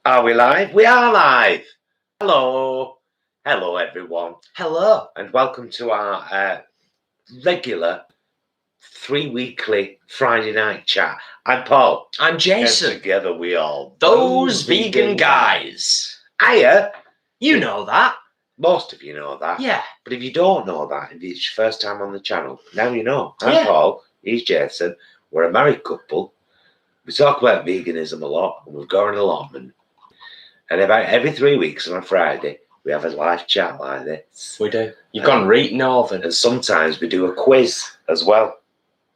Are we live? We are live. Hello. Hello, everyone. Hello. And welcome to our regular 3-weekly Friday night chat. I'm Paul. I'm Jason. And together we are those vegan guys. Hiya. You know that. Most of you know that. Yeah. But if you don't know that, if it's your first time on the channel, now you know. I'm Yeah. Paul. He's Jason. We're a married couple. We talk about veganism a lot, and we've got an allotment. And about every 3 weeks on a Friday, we have a live chat like this. We do. You've gone right northern. And sometimes we do a quiz as well.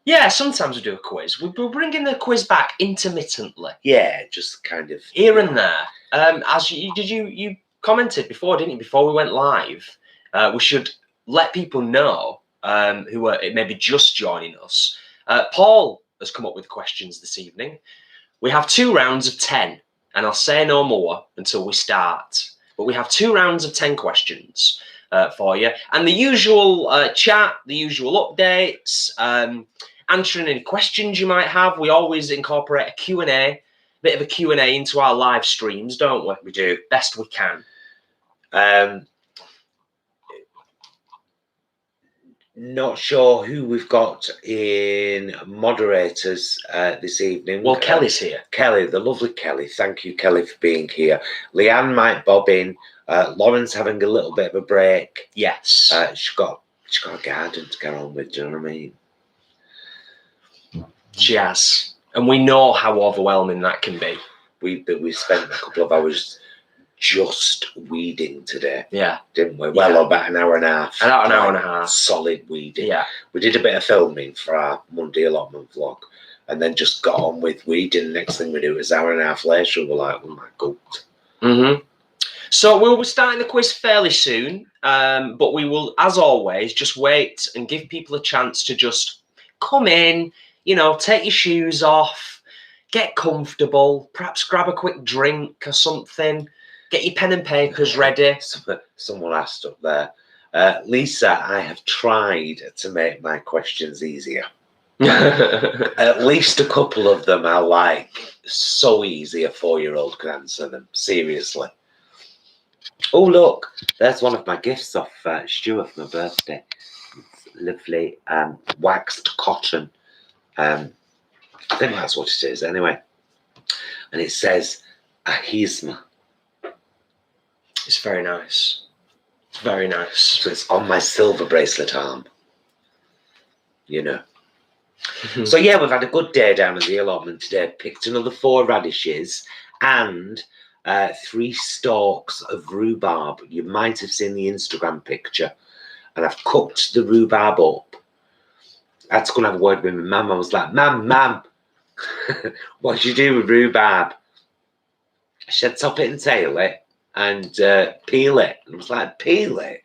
Yeah, sometimes we do a quiz. We're bringing the quiz back intermittently. Yeah, just kind of here and there. As you commented before, didn't you? Before we went live, we should let people know who are maybe just joining us. Paul has come up with questions this evening. We have 2 rounds of 10. And I'll say no more until we start. But we have 2 rounds of 10 questions for you. And the usual chat, the usual updates, answering any questions you might have. We always incorporate a Q&A, bit of a Q&A into our live streams, don't we? We do. Best we can. Not sure who we've got in moderators this evening. Well, Kelly's here. Kelly, the lovely Kelly. Thank you, Kelly, for being here. Leanne might bob in. Lauren's having a little bit of a break. Yes. She's got a garden to get on with, do you know what I mean? She has. And we know how overwhelming that can be. We spent a couple of hours just weeding today. Yeah. Didn't we? Well, about an hour and a half. About an hour and a half. Solid weeding. Yeah. We did a bit of filming for our Monday allotment vlog and then just got on with weeding. Next thing we do was an hour and a half later, we were like, oh my God. Mm-hmm. So we'll be starting the quiz fairly soon, but we will, as always, just wait and give people a chance to just come in, take your shoes off, get comfortable, perhaps grab a quick drink or something. Get your pen and papers ready. Someone asked up there, Lisa, I have tried to make my questions easier. At least a couple of them are like so easy a 4-year-old can answer them. Seriously. Oh, look, there's one of my gifts off Stuart for my birthday. It's lovely waxed cotton. I think that's what it is anyway. And it says ahisma. It's very nice. It's very nice. So it's on my silver bracelet arm. So yeah, we've had a good day down at the allotment today. Picked another 4 radishes and 3 stalks of rhubarb. You might have seen the Instagram picture. And I've cooked the rhubarb up. I had to go and have a word with my mum. I was like, Mum, what do you do with rhubarb? She said, top it and tail it. And peel it. And I was like, peel it?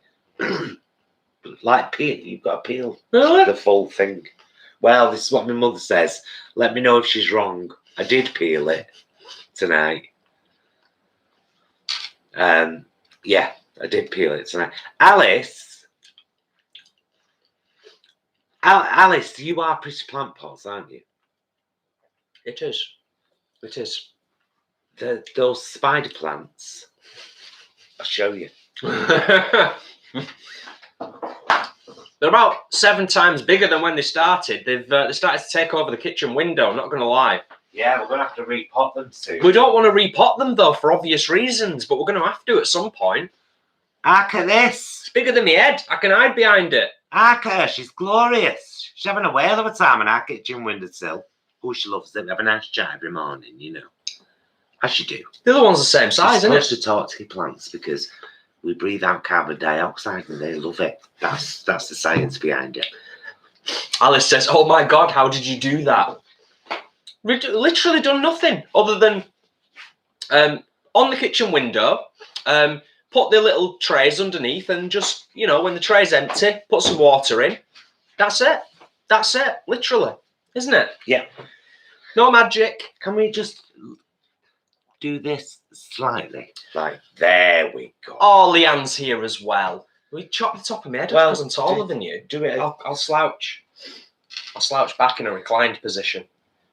Like peel, you've got to peel the full thing. Well, this is what my mother says. Let me know if she's wrong. I did peel it tonight. Yeah, I did peel it tonight. Alice, you are pretty plant pots, aren't you? It is. It is. Those spider plants. I'll show you. They're about 7 times bigger than when they started. They started to take over the kitchen window, not going to lie. Yeah, we're going to have to repot them soon. We don't want to repot them, though, for obvious reasons, but we're going to have to at some point. Look at this. It's bigger than my head. I can hide behind it. Look at her. She's glorious. She's having a whale of a time on our kitchen windowsill. Oh, she loves it. We have a nice chat every morning, As you do. The other one's the same size, isn't it? You're supposed to talk to your plants because we breathe out carbon dioxide and they love it. That's the science behind it. Alice says, oh my God, how did you do that? Literally done nothing other than on the kitchen window, put the little trays underneath and just, when the tray's empty, put some water in. That's it. That's it. Literally. Isn't it? Yeah. No magic. Can we just do this slightly? Like, there we go. Oh, Leanne's here as well. We chop the top of my head well, because I'm taller than you. Do it. I'll slouch. I'll slouch back in a reclined position.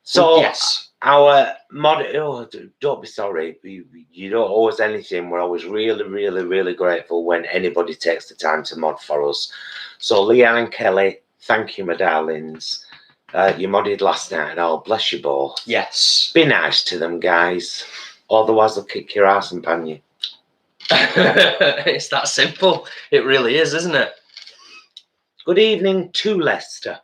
So, yes. Our mod. Oh, don't be sorry. You don't owe us anything. We're always really, really, really grateful when anybody takes the time to mod for us. So, Leanne and Kelly, thank you, my darlings. You modded last night and all. Bless you both. Yes. Be nice to them, guys. Otherwise, they'll kick your ass and pan you. It's that simple. It really is, isn't it? Good evening to Leicester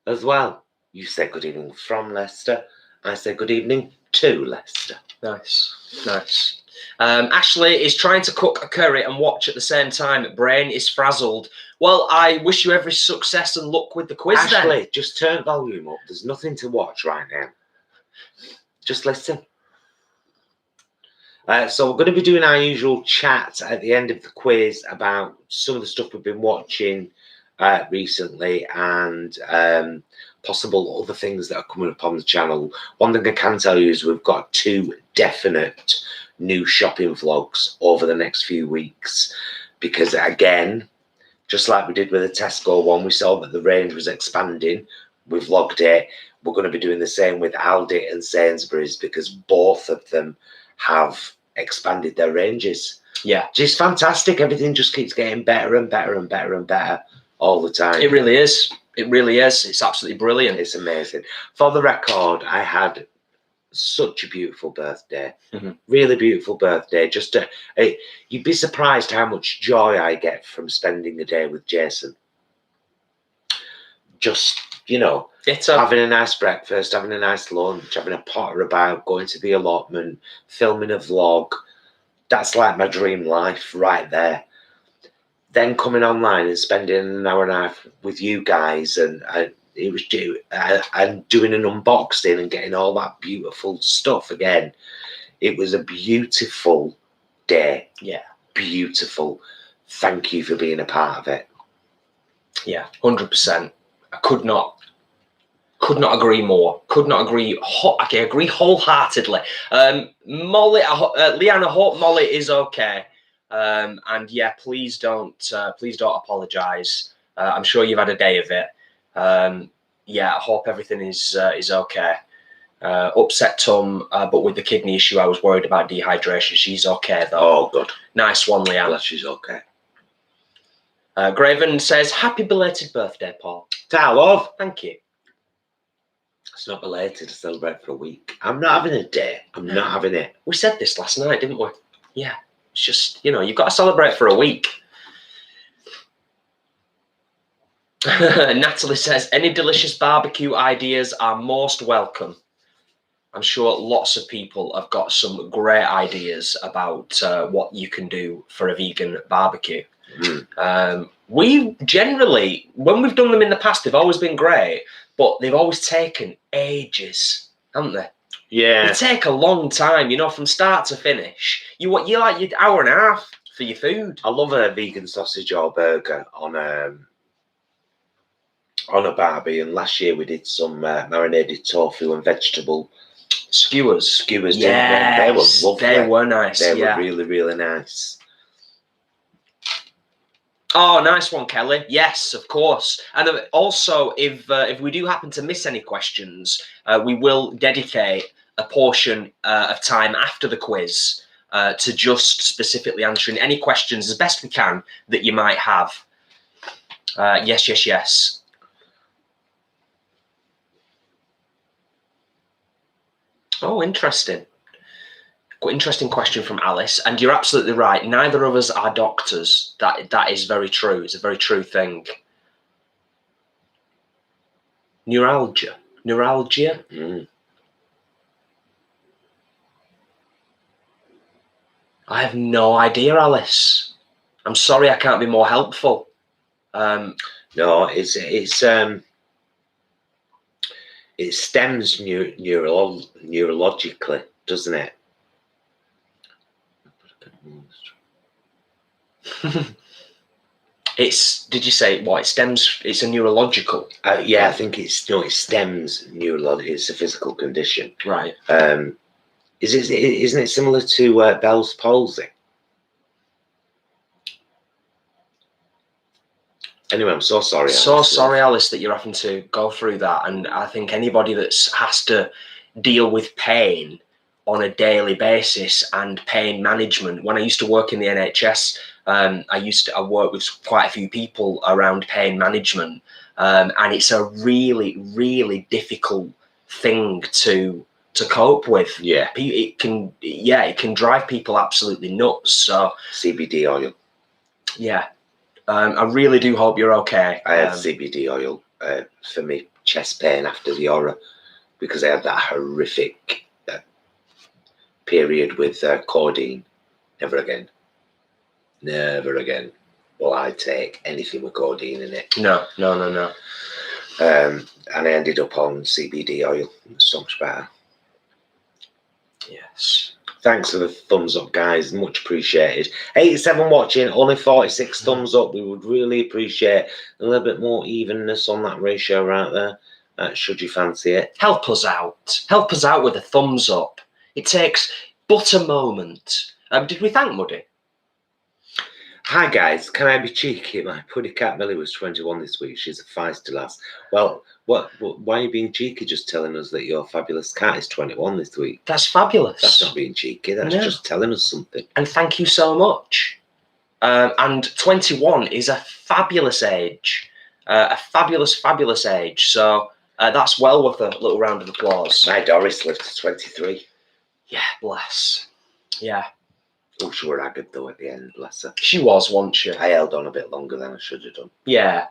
as well. You said good evening from Leicester. I said good evening to Leicester. Nice, nice. Ashley is trying to cook a curry and watch at the same time. Brain is frazzled. Well, I wish you every success and luck with the quiz. Ashley, then. just turn volume up. There's nothing to watch right now. Just listen. So we're going to be doing our usual chat at the end of the quiz about some of the stuff we've been watching recently and possible other things that are coming up on the channel. One thing I can tell you is we've got 2 definite new shopping vlogs over the next few weeks because, again, just like we did with the Tesco one, we saw that the range was expanding. We vlogged it. We're going to be doing the same with Aldi and Sainsbury's because both of them have expanded their ranges. Yeah. Just fantastic. Everything just keeps getting better and better and better and better all the time. It really is. It really is. It's absolutely brilliant. It's amazing. For the record, I had such a beautiful birthday. Really beautiful birthday. Just you'd be surprised how much joy I get from spending a day with Jason. Just, you know, having a nice breakfast, having a nice lunch, having a potter about, going to the allotment, filming a vlog. That's like my dream life right there. Then coming online and spending an hour and a half with you guys and it was and doing an unboxing and getting all that beautiful stuff again. It was a beautiful day. Yeah. Beautiful. Thank you for being a part of it. Yeah, 100%. I could not agree more. Could not agree. I agree wholeheartedly. Molly, Leanne, I hope Molly is okay. And yeah, please don't apologise. I'm sure you've had a day of it. Yeah, I hope everything is okay. Upset tum, but with the kidney issue, I was worried about dehydration. She's okay though. Oh, good. Nice one, Leanne. Glad she's okay. Graven says, happy belated birthday, Paul. Ta love. Thank you. It's not belated to celebrate for a week. I'm not having a day. I'm not having it. We said this last night, didn't we? Yeah. It's just, you know, you've got to celebrate for a week. Natalie says, any delicious barbecue ideas are most welcome. I'm sure lots of people have got some great ideas about what you can do for a vegan barbecue. We generally, when we've done them in the past, they've always been great, but they've always taken ages, haven't they? Yeah. They take a long time, you know, from start to finish. You like your hour and a half for your food. I love a vegan sausage or burger on a barbie, and last year we did some marinated tofu and vegetable skewers. Yeah, they were lovely. They were nice. They were really, really nice. Oh, nice one, Kelly. Yes, of course. And also, if we do happen to miss any questions, we will dedicate a portion of time after the quiz to just specifically answering any questions as best we can that you might have. Yes. Oh, interesting. Interesting question from Alice, and you're absolutely right. Neither of us are doctors. That is very true. It's a very true thing. Neuralgia. I have no idea, Alice. I'm sorry, I can't be more helpful. No, it stems neurologically, doesn't it? Did you say what? It stems. It's a neurological. Yeah, I think it stems neurology. It's a physical condition, right? Isn't it similar to Bell's palsy? Anyway, I'm so sorry. So Alice. sorry, Alice, that you're having to go through that. And I think anybody that has to deal with pain on a daily basis and pain management. When I used to work in the NHS, I worked with quite a few people around pain management, and it's a really, really difficult thing to cope with. Yeah, it can drive people absolutely nuts. So CBD oil. Yeah. I really do hope you're okay. I had CBD oil for me chest pain after the aura, because I had that horrific period with codeine. Never again. Never again will I take anything with codeine in it. No. And I ended up on CBD oil. So much better. Yes. Thanks for the thumbs up, guys. Much appreciated. 87 watching, only 46 thumbs up. We would really appreciate a little bit more evenness on that ratio right there. Should you fancy it? Help us out. Help us out with a thumbs up. It takes but a moment. Did we thank Muddy? Hi guys, can I be cheeky? My puddy cat Millie was 21 this week. She's a feisty lass. Well, why are you being cheeky? Just telling us that your fabulous cat is 21 this week. That's fabulous. That's not being cheeky. That's just telling us something. And thank you so much. And 21 is a fabulous age. A fabulous, fabulous age. So that's well worth a little round of applause. My Doris lived to 23. Yeah, bless. Yeah. Oh, she were haggard though at the end, bless her. She was, wasn't she? I held on a bit longer than I should have done. Yeah.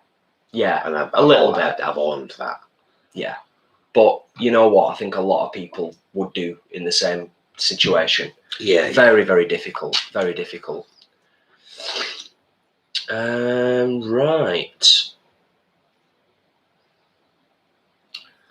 And I've owned that. Yeah. But you know what? I think a lot of people would do in the same situation. Yeah. Very, very difficult. Very difficult. Right.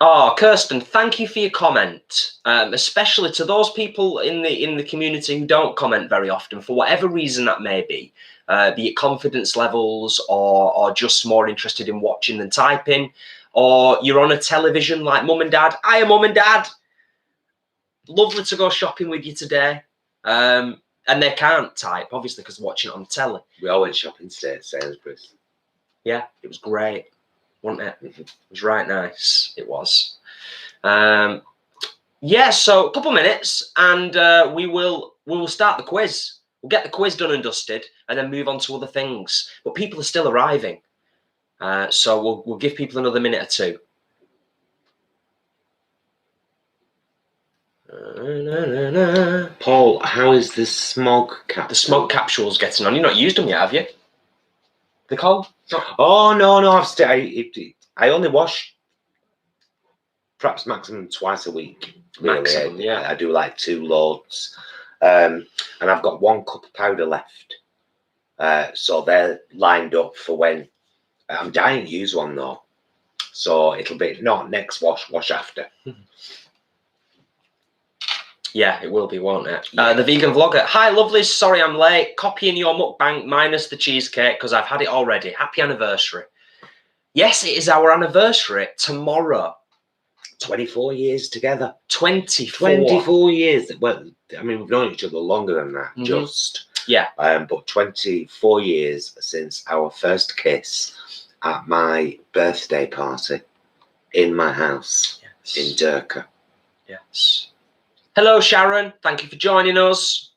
Oh, Kirsten, thank you for your comment. Especially to those people in the community who don't comment very often, for whatever reason that may be it confidence levels, or just more interested in watching than typing, or you're on a television like mum and dad. Hiya, mum and dad. Lovely to go shopping with you today. And they can't type, obviously, because they're watching it on the telly. We all went shopping today at Sainsbury's. Yeah, it was great. Wasn't it? It was right nice. It was. Yeah, so a couple minutes and we will start the quiz. We'll get the quiz done and dusted and then move on to other things. But people are still arriving. So we'll give people another minute or two. Paul, how is the smog capsule? The smog capsule's getting on. You've not used them yet, have you? The cold? Oh no, I only wash perhaps maximum twice a week. Really. Maximum, yeah. I do like 2 loads, and I've got 1 cup of powder left. So they're lined up for when I'm dying to use one though. So it'll be not next wash after. Yeah, it will be, won't it? The vegan vlogger. Hi, lovelies. Sorry I'm late. Copying your mukbang minus the cheesecake because I've had it already. Happy anniversary. Yes, it is our anniversary tomorrow. 24 years together. 24 years. Well, I mean, we've known each other longer than that, just. Yeah. But 24 years since our first kiss at my birthday party in my house in Durka. Yes. Hello, Sharon. Thank you for joining us.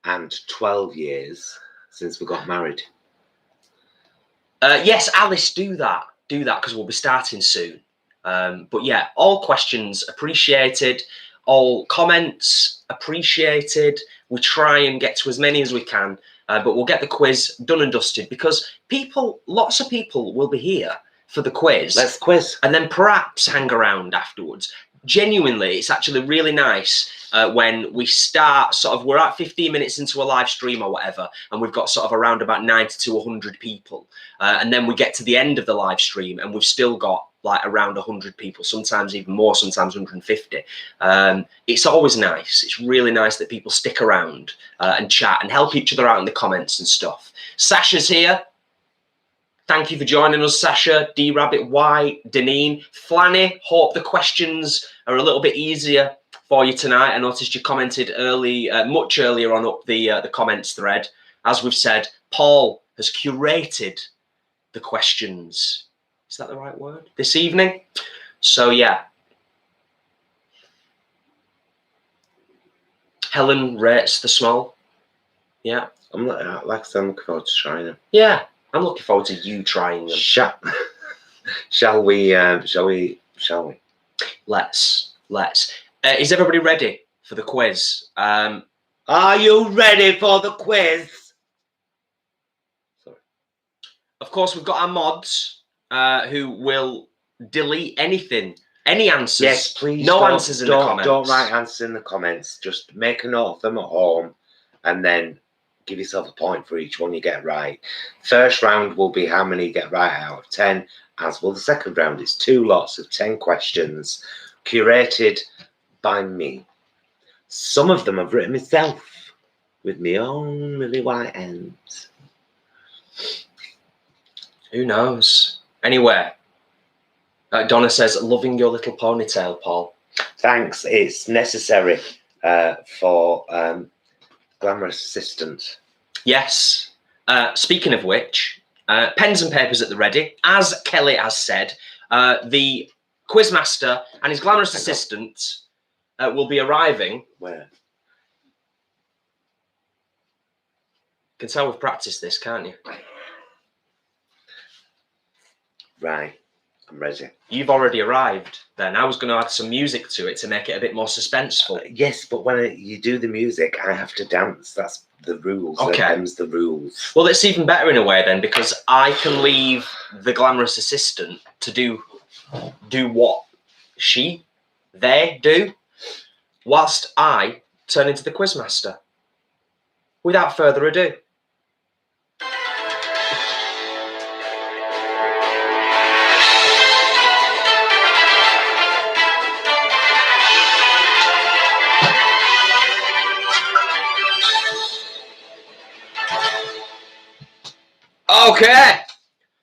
And 12 years since we got married. Yes, Alice, do that. Do that because we'll be starting soon. But yeah, all questions appreciated. All comments appreciated. We try and get to as many as we can. But we'll get the quiz done and dusted because lots of people will be here for the quiz. Let's quiz. And then perhaps hang around afterwards. Genuinely, it's actually really nice when we start we're at 15 minutes into a live stream or whatever, and we've got sort of around about 90 to 100 people. And then we get to the end of the live stream and we've still got like around 100 people, sometimes even more, sometimes 150. It's always nice. It's really nice that people stick around and chat and help each other out in the comments and stuff. Sasha's here. Thank you for joining us, Sasha, D-Rabbit, Y, Deneen, Flanny. Hope the questions are a little bit easier for you tonight. I noticed you commented much earlier on up the comments thread. As we've said, Paul has curated the questions. Is that the right word? This evening. So yeah. Helen rates the small. Yeah. I'm like I said, I'm looking forward to trying them. Yeah. I'm looking forward to you trying them. Shall we? Let's. Is everybody ready for the quiz? Are you ready for the quiz? Sorry. Of course, we've got our mods who will delete anything, any answers. Yes, please. No answers in the comments. Don't write answers in the comments. Just make a note of them at home, and then give yourself a point for each one you get right. First round will be how many you get right out of 10, as will the second round. It's 2 lots of 10 questions, curated by me. Some of them I've written myself with my own really white ends. Who knows? Anyway, Donna says, loving your little ponytail, Paul. Thanks. It's necessary for glamorous assistants. Yes. Speaking of which, pens and papers at the ready. As Kelly has said, the quizmaster and his glamorous assistant will be arriving. Where? You can tell we've practiced this, can't you? Right. I'm ready. You've already arrived then. I was going to add some music to it to make it a bit more suspenseful. Yes, but when you do the music, I have to dance. That's the rules. Okay. Them's the rules. Well, it's even better in a way then, because I can leave the glamorous assistant to do what they do, whilst I turn into the quizmaster. Without further ado. Okay,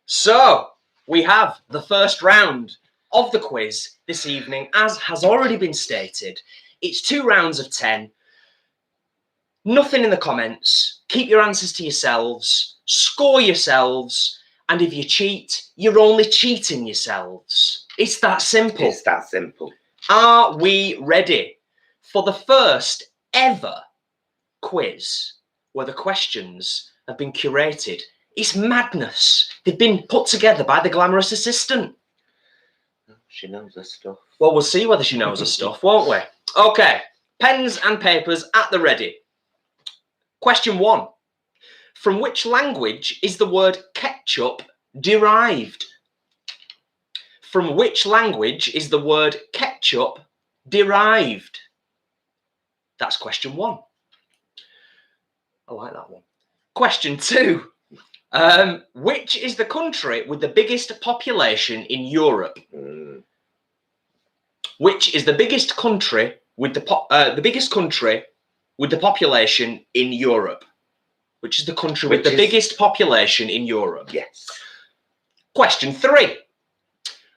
so we have the first round of the quiz this evening. As has already been stated, it's 2 rounds of 10. Nothing in the comments. Keep your answers to yourselves. Score yourselves. And if you cheat, you're only cheating yourselves. It's that simple. It's that simple. Are we ready for the first ever quiz where the questions have been curated? It's madness. They've been put together by the glamorous assistant. She knows her stuff. Well, we'll see whether she knows her stuff, won't we? Okay, pens and papers at the ready. Question 1. From which language is the word ketchup derived? From which language is the word ketchup derived? That's question 1. I like that one. Question 2. Which is the country with the biggest population in Europe? Which is the biggest country with the biggest country with the population in Europe? Which is the country with the biggest population in Europe? Yes. Question 3.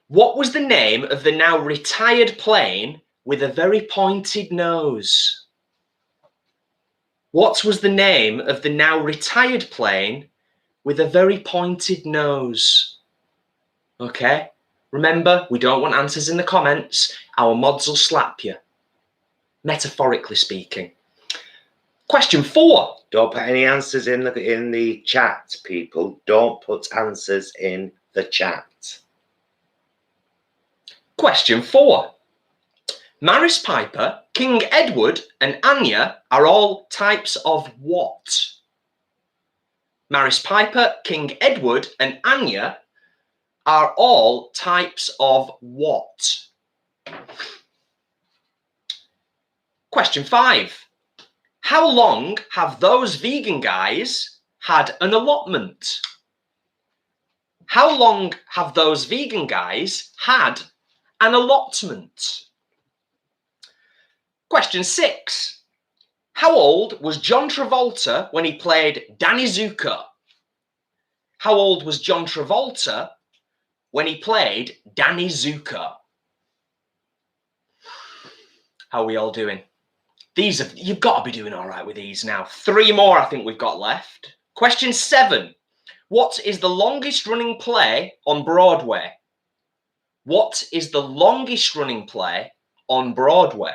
What was the name of the now retired plane with a very pointed nose? What was the name of the now retired plane with a very pointed nose? Okay, remember, we don't want answers in the comments. Our mods will slap you, metaphorically speaking. Question 4. Don't put any answers in the chat, people. Don't put answers in the chat. Question 4. Maris Piper, King Edward, and Anya are all types of what? Maris Piper, King Edward, and Anya are all types of what? Question 5. How long have those vegan guys had an allotment? How long have those vegan guys had an allotment? Question 6. How old was John Travolta when he played Danny Zuko? How old was John Travolta when he played Danny Zuko? How are we all doing? You've got to be doing all right with these now. 3 more I think we've got left. Question 7. What is the longest running play on Broadway? What is the longest running play on Broadway?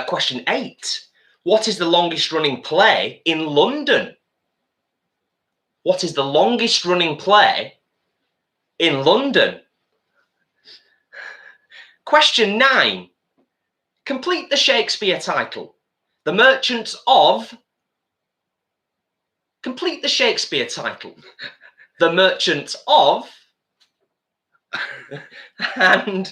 Question 8. What is the longest running play in London? What is the longest running play in London? Question 9. Complete the Shakespeare title. The Merchants of... Complete the Shakespeare title. The Merchants of... And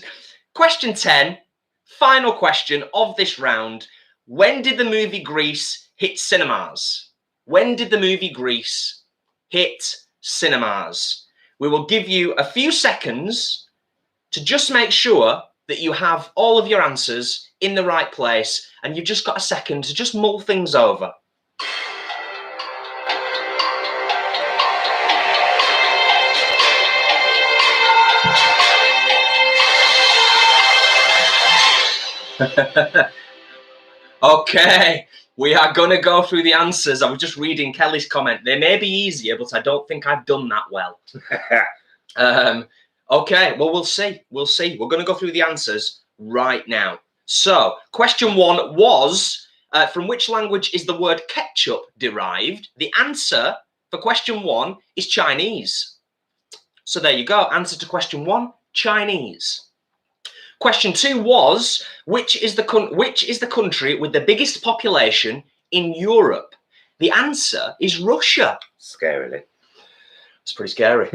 question 10, final question of this round. When did the movie Grease hit cinemas? When did the movie Grease hit cinemas? We will give you a few seconds to just make sure that you have all of your answers in the right place, and you've just got a second to just mull things over. Okay, we are going to go through the answers. I was just reading Kelly's comment. They may be easier, but I don't think I've done that well. Okay, well, we'll see. We'll see. We're going to go through the answers right now. So, question 1 was, from which language is the word ketchup derived? The answer for question 1 is Chinese. So there you go. Answer to question 1, Chinese. Question 2 was, which is the country with the biggest population in Europe? The answer is Russia. Scarily. It's pretty scary.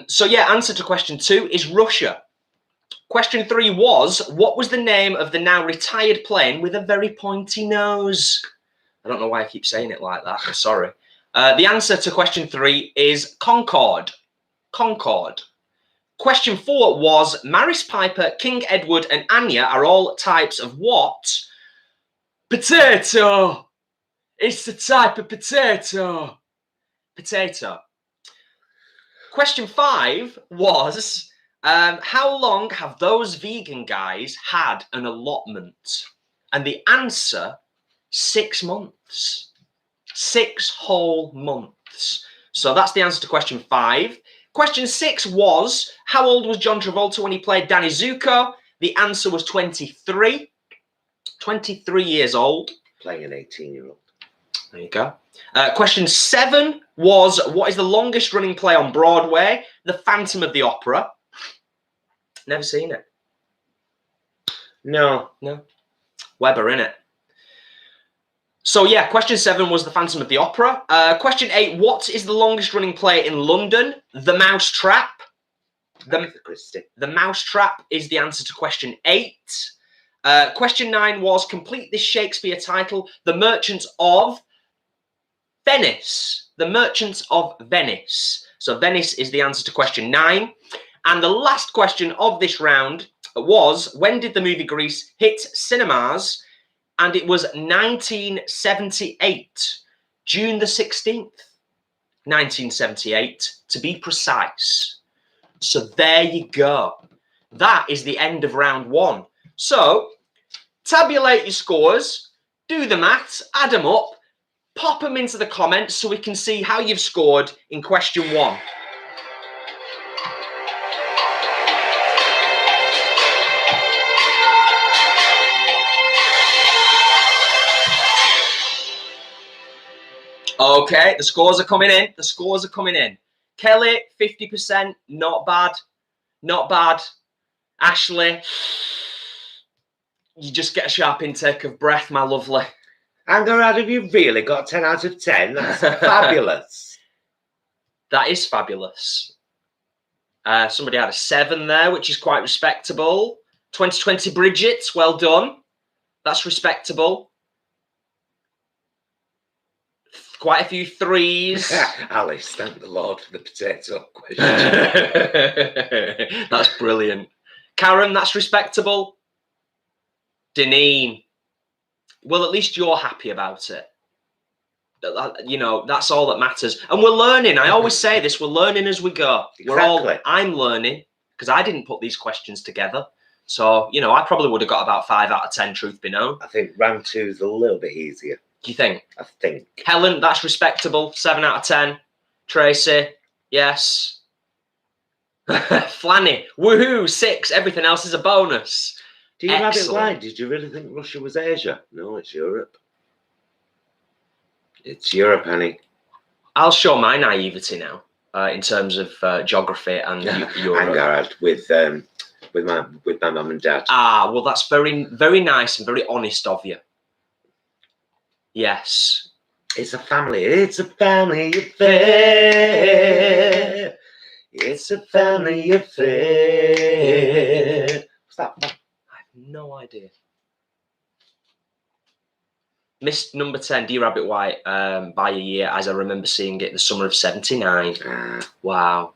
So yeah, answer to question 2 is Russia. Question 3 was, what was the name of the now retired plane with a very pointy nose? I don't know why I keep saying it like that. I'm sorry. The answer to question 3 is Concorde. Concorde. Question 4 was, Maris Piper, King Edward and Anya are all types of what? Potato. It's the type of potato. Potato. Question 5 was, how long have those vegan guys had an allotment? And the answer, 6 months. 6 whole months. So that's the answer to question 5. Question 6 was, how old was John Travolta when he played Danny Zuko? The answer was 23. 23 years old. Playing an 18-year-old. There you go. Question 7 was, what is the longest running play on Broadway? The Phantom of the Opera. Never seen it. No. No. Weber, innit? So yeah, question 7 was the Phantom of the Opera. Question 8, what is the longest running play in London? The Mousetrap. The Mousetrap is the answer to question 8. Question 9 was, complete this Shakespeare title. The Merchants of Venice. The Merchants of Venice. So Venice is the answer to question 9. And the last question of this round was, when did the movie Grease hit cinemas? And it was 1978, June the 16th, 1978, to be precise. So there you go. That is the end of round 1. So, tabulate your scores, do the maths, add them up, pop them into the comments so we can see how you've scored in question 1. Okay, the scores are coming in. The scores are coming in. Kelly, 50%. Not bad. Not bad. Ashley, you just get a sharp intake of breath, my lovely. Hangout, have you really got 10 out of 10? That's fabulous. That is fabulous. Somebody had a 7 there, which is quite respectable. 2020 Bridget, well done. That's respectable. Quite a few 3s. Alice, thank the Lord for the potato question. That's brilliant. Karen, that's respectable. Deneen, well, at least you're happy about it. You know, that's all that matters. And we're learning. I always say this, we're learning as we go. Exactly. I'm learning because I didn't put these questions together. So, you know, I probably would have got about 5 out of 10, truth be known. I think round 2 is a little bit easier. Do you think? I think. Helen, that's respectable. 7 out of 10. Tracy, yes. Flanny, woohoo, 6. Everything else is a bonus. Do you have it right? Did you really think Russia was Asia? No, it's Europe. It's Europe, honey. I'll show my naivety now in terms of geography and Europe. Hangout with my mum and dad. Ah, well, that's very, very nice and very honest of you. Yes. It's a family. It's a family affair. It's a family affair. What's that? I have no idea. Missed number 10, D Rabbit White, by a year, as I remember seeing it the summer of 79. Wow.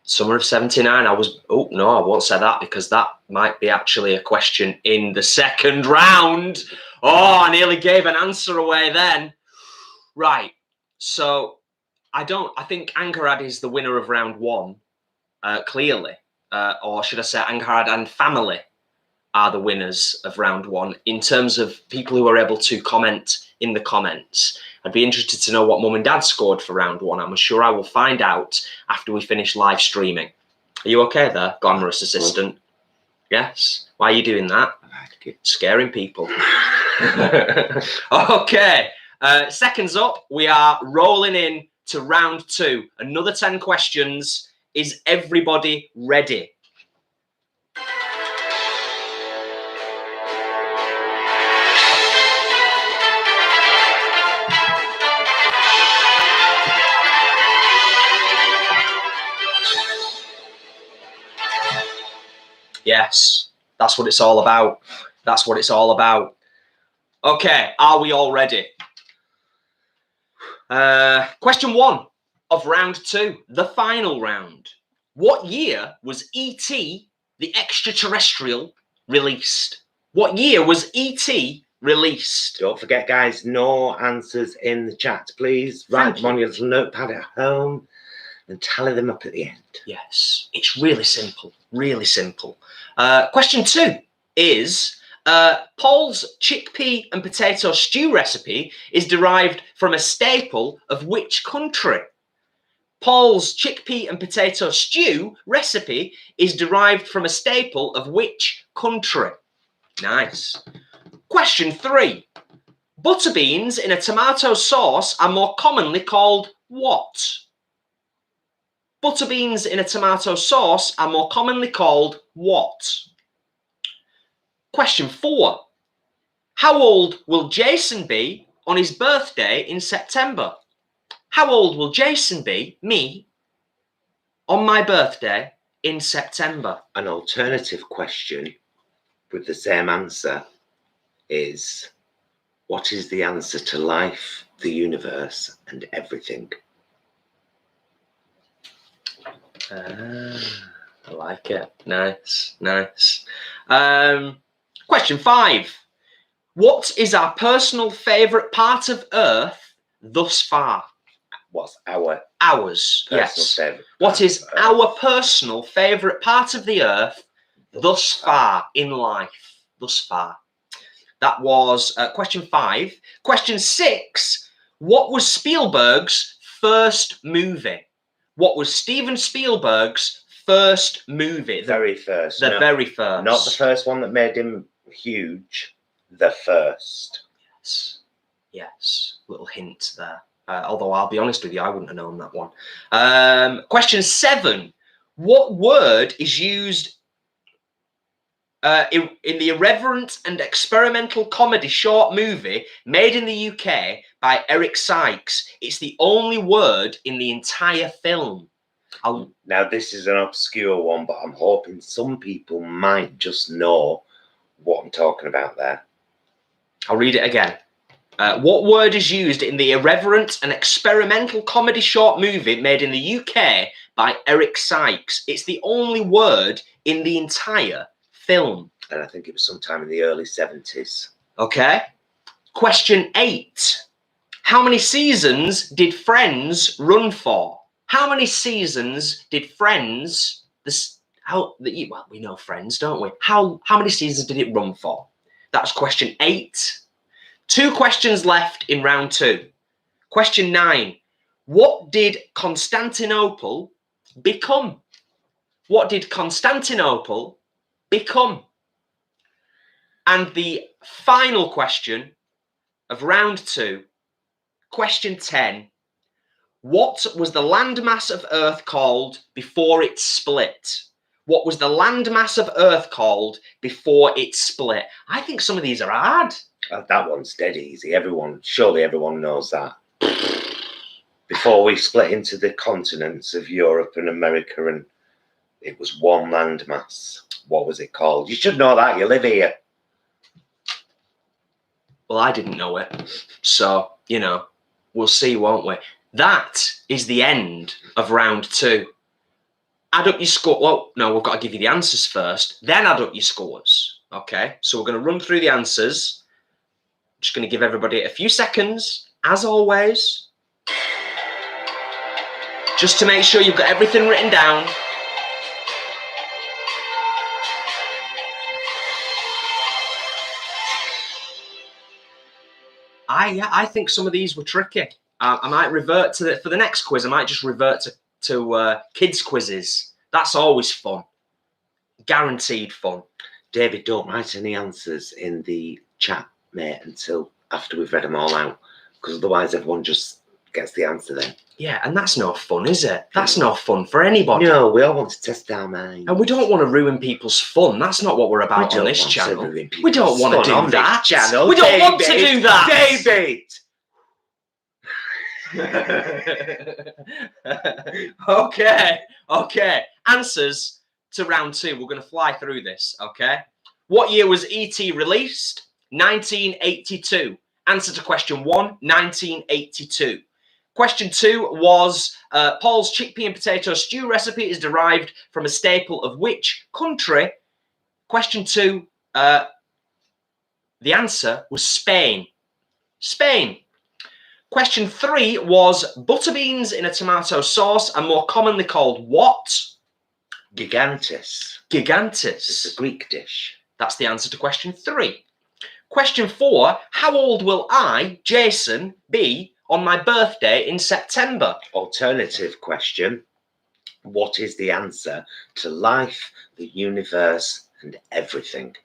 Summer of 79. Oh, no, I won't say that because that might be actually a question in the second round. Oh, I nearly gave an answer away then. Right. So I think Angarad is the winner of round 1, clearly. Or should I say Angarad and family are the winners of round 1 in terms of people who are able to comment in the comments. I'd be interested to know what mum and dad scored for round 1. I'm sure I will find out after we finish live streaming. Are you okay there, glamorous assistant? Yes. Why are you doing that? Scaring people. Okay. Seconds up, we are rolling in to round 2. Another 10 questions. Is everybody ready? Yes, that's what it's all about. That's what it's all about. Okay, are we all ready? Question 1 of round 2, the final round. What year was E.T. the Extraterrestrial released? What year was E.T. released? Don't forget, guys, no answers in the chat, please. Write them on your little notepad at home and tally them up at the end. Yes, it's really simple, really simple. Question 2 is, Paul's chickpea and potato stew recipe is derived from a staple of which country? Paul's chickpea and potato stew recipe is derived from a staple of which country? Nice. Question 3. Butter beans in a tomato sauce are more commonly called what? Butter beans in a tomato sauce are more commonly called what? Question 4. How old will Jason be on his birthday in September? How old will Jason be, me, on my birthday in September? An alternative question with the same answer is, what is the answer to life, the universe, and everything? I like it. Nice, nice. Question 5. What is our personal favourite part of Earth thus far? What's ours? Yes. Favourite What is our personal favourite part of the Earth thus far in life? Thus far. That was question 5. Question 6. What was Spielberg's first movie? What was Steven Spielberg's first movie? Very first. Very first. Not the first one that made him huge. The first. Yes. Yes. Little hint there. Although I'll be honest with you, I wouldn't have known that one. Question 7. What word is used in the irreverent and experimental comedy short movie made in the UK by Eric Sykes? It's the only word in the entire film. Now, this is an obscure one, but I'm hoping some people might just know what I'm talking about there. I'll read it again. What word is used in the irreverent and experimental comedy short movie made in the UK by Eric Sykes? It's the only word in the entire film. And I think it was sometime in the early 70s. Okay. Question 8. How many seasons did Friends run for? How many seasons did Friends... well, we know Friends, don't we? How many seasons did it run for? That's question 8. 2 questions left in round 2. Question 9. What did Constantinople become? What did Constantinople become? And the final question of round 2, question 10. What was the landmass of Earth called before it split? What was the landmass of Earth called before it split? I think some of these are hard. That one's dead easy. Surely everyone knows that. Before we split into the continents of Europe and America, and it was one landmass. What was it called? You should know that. You live here. Well, I didn't know it. So, we'll see, won't we? That is the end of round 2. Add up your score. Well, no, we've got to give you the answers first, then add up your scores. Okay, so we're going to run through the answers. Just going to give everybody a few seconds, as always, just to make sure you've got everything written down. I think some of these were tricky. I might revert to for the next quiz. I might just revert to kids quizzes. That's always fun, guaranteed fun. David, don't write any answers in the chat, mate, until after we've read them all out, because otherwise everyone just gets the answer then. Yeah, and that's no fun, is it? That's no fun for anybody. No, we all want to test our minds. And we don't want to ruin people's fun. That's not what we're about on this channel. We don't want to do that. Channel. We don't want to do that. David! Okay. Answers to round 2. We're going to fly through this, okay? What year was E.T. released? 1982. Answer to question 1, 1982. Question 2 was Paul's chickpea and potato stew recipe is derived from a staple of which country? Question 2, the answer was Spain. Spain. Question 3 was butter beans in a tomato sauce are more commonly called what? Gigantus. Gigantus. It's a Greek dish. That's the answer to question 3. Question 4, how old will I, Jason, be on my birthday in September? Alternative question, what is the answer to life, the universe, and everything?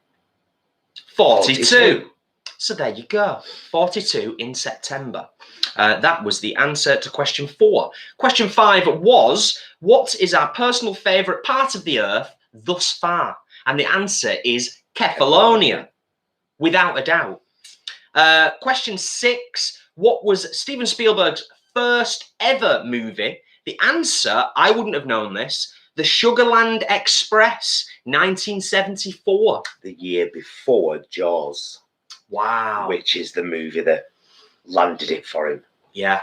42. So there you go. 42 in September. That was the answer to question 4. Question 5 was, what is our personal favourite part of the Earth thus far? And the answer is Kefalonia, without a doubt. Question 6, what was Steven Spielberg's first ever movie? The answer, I wouldn't have known this, The Sugarland Express, 1974. The year before Jaws. Wow. Which is the movie that landed it for him. Yeah.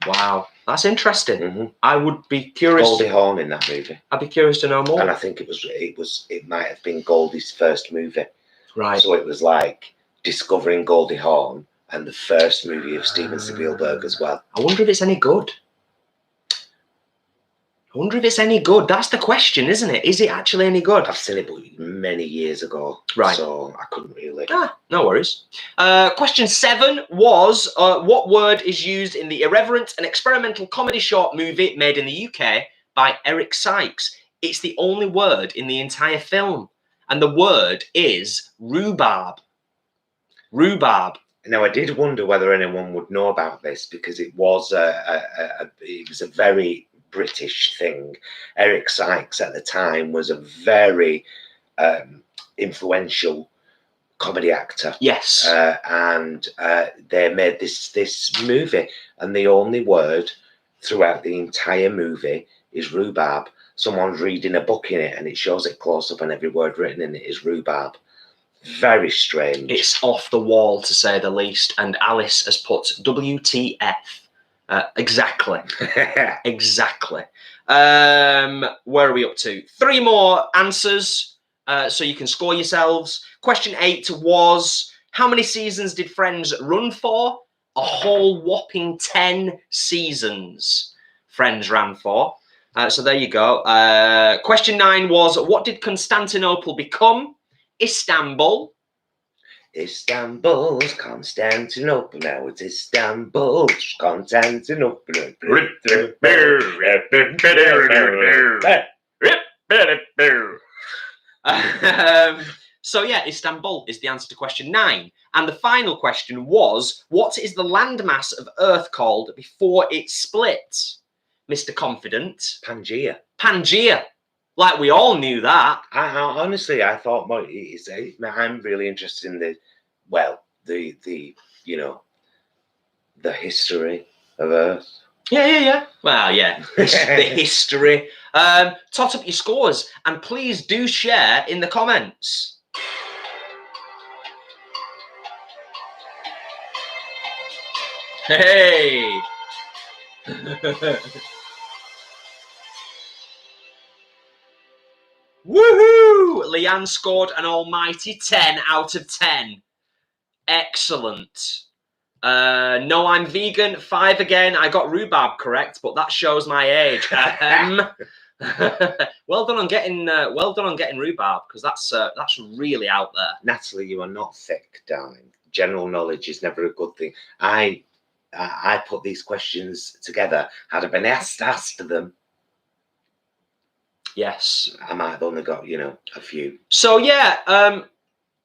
Wow. That's interesting. Mm-hmm. I would be curious. Goldie Hawn in that movie. I'd be curious to know more. And I think it might have been Goldie's first movie. Right. So it was like discovering Goldie Hawn and the first movie of Steven Spielberg as well. I wonder if it's any good. That's the question, isn't it? Is it actually any good? I've seen it but many years ago. Right. So I couldn't really. No worries. Question 7 was, what word is used in the irreverent and experimental comedy short movie made in the UK by Eric Sykes? It's the only word in the entire film. And the word is rhubarb. Rhubarb. Now, I did wonder whether anyone would know about this because it was a very British thing. Eric Sykes at the time was a very influential comedy actor. Yes. And they made this movie, and the only word throughout the entire movie is rhubarb. Someone's reading a book in it and it shows it close up and every word written in it is rhubarb. Very strange. It's off the wall, to say the least. And Alice has put WTF. Exactly. Exactly. Where are we up to? 3 more answers, so you can score yourselves. Question 8 was, how many seasons did Friends run for? A whole whopping 10 seasons Friends ran for. So there you go. Question 9 was, what did Constantinople become? Istanbul. Istanbul's Constantinople. Now it's Istanbul, Constantinople. So yeah, Istanbul is the answer to question 9. And the final question was, what is the landmass of Earth called before it split? Mr. Confident. Pangea. Pangea. Like we all knew that. I honestly, I thought more. I'm really interested in the the history of Earth. Yeah. Well, yeah, the history. Tot up your scores, and please do share in the comments. Hey. Woohoo! Leanne scored an almighty 10 out of 10. Excellent. No, I'm vegan. 5 again. I got rhubarb correct, but that shows my age. Well done on getting rhubarb, because that's really out there. Natalie, you are not thick, darling. General knowledge is never a good thing. I put these questions together. Had I been asked them, yes, I might have only got a few. So yeah,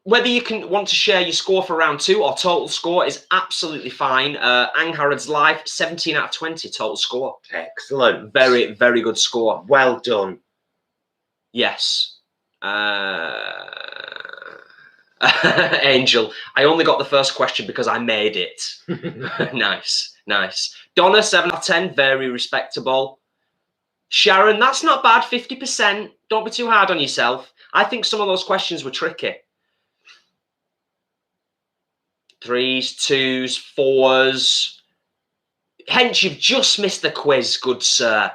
whether you want to share your score for round 2 or total score is absolutely fine. Angharad's life, 17 out of 20 total score. Excellent. Very, very good score. Well done. Yes. Angel, I only got the first question because I made it. Nice. Donna, 7 out of 10, very respectable. Sharon, that's not bad, 50%. Don't be too hard on yourself. I think some of those questions were tricky. 3s, 2s, 4s. Hence, you've just missed the quiz, good sir.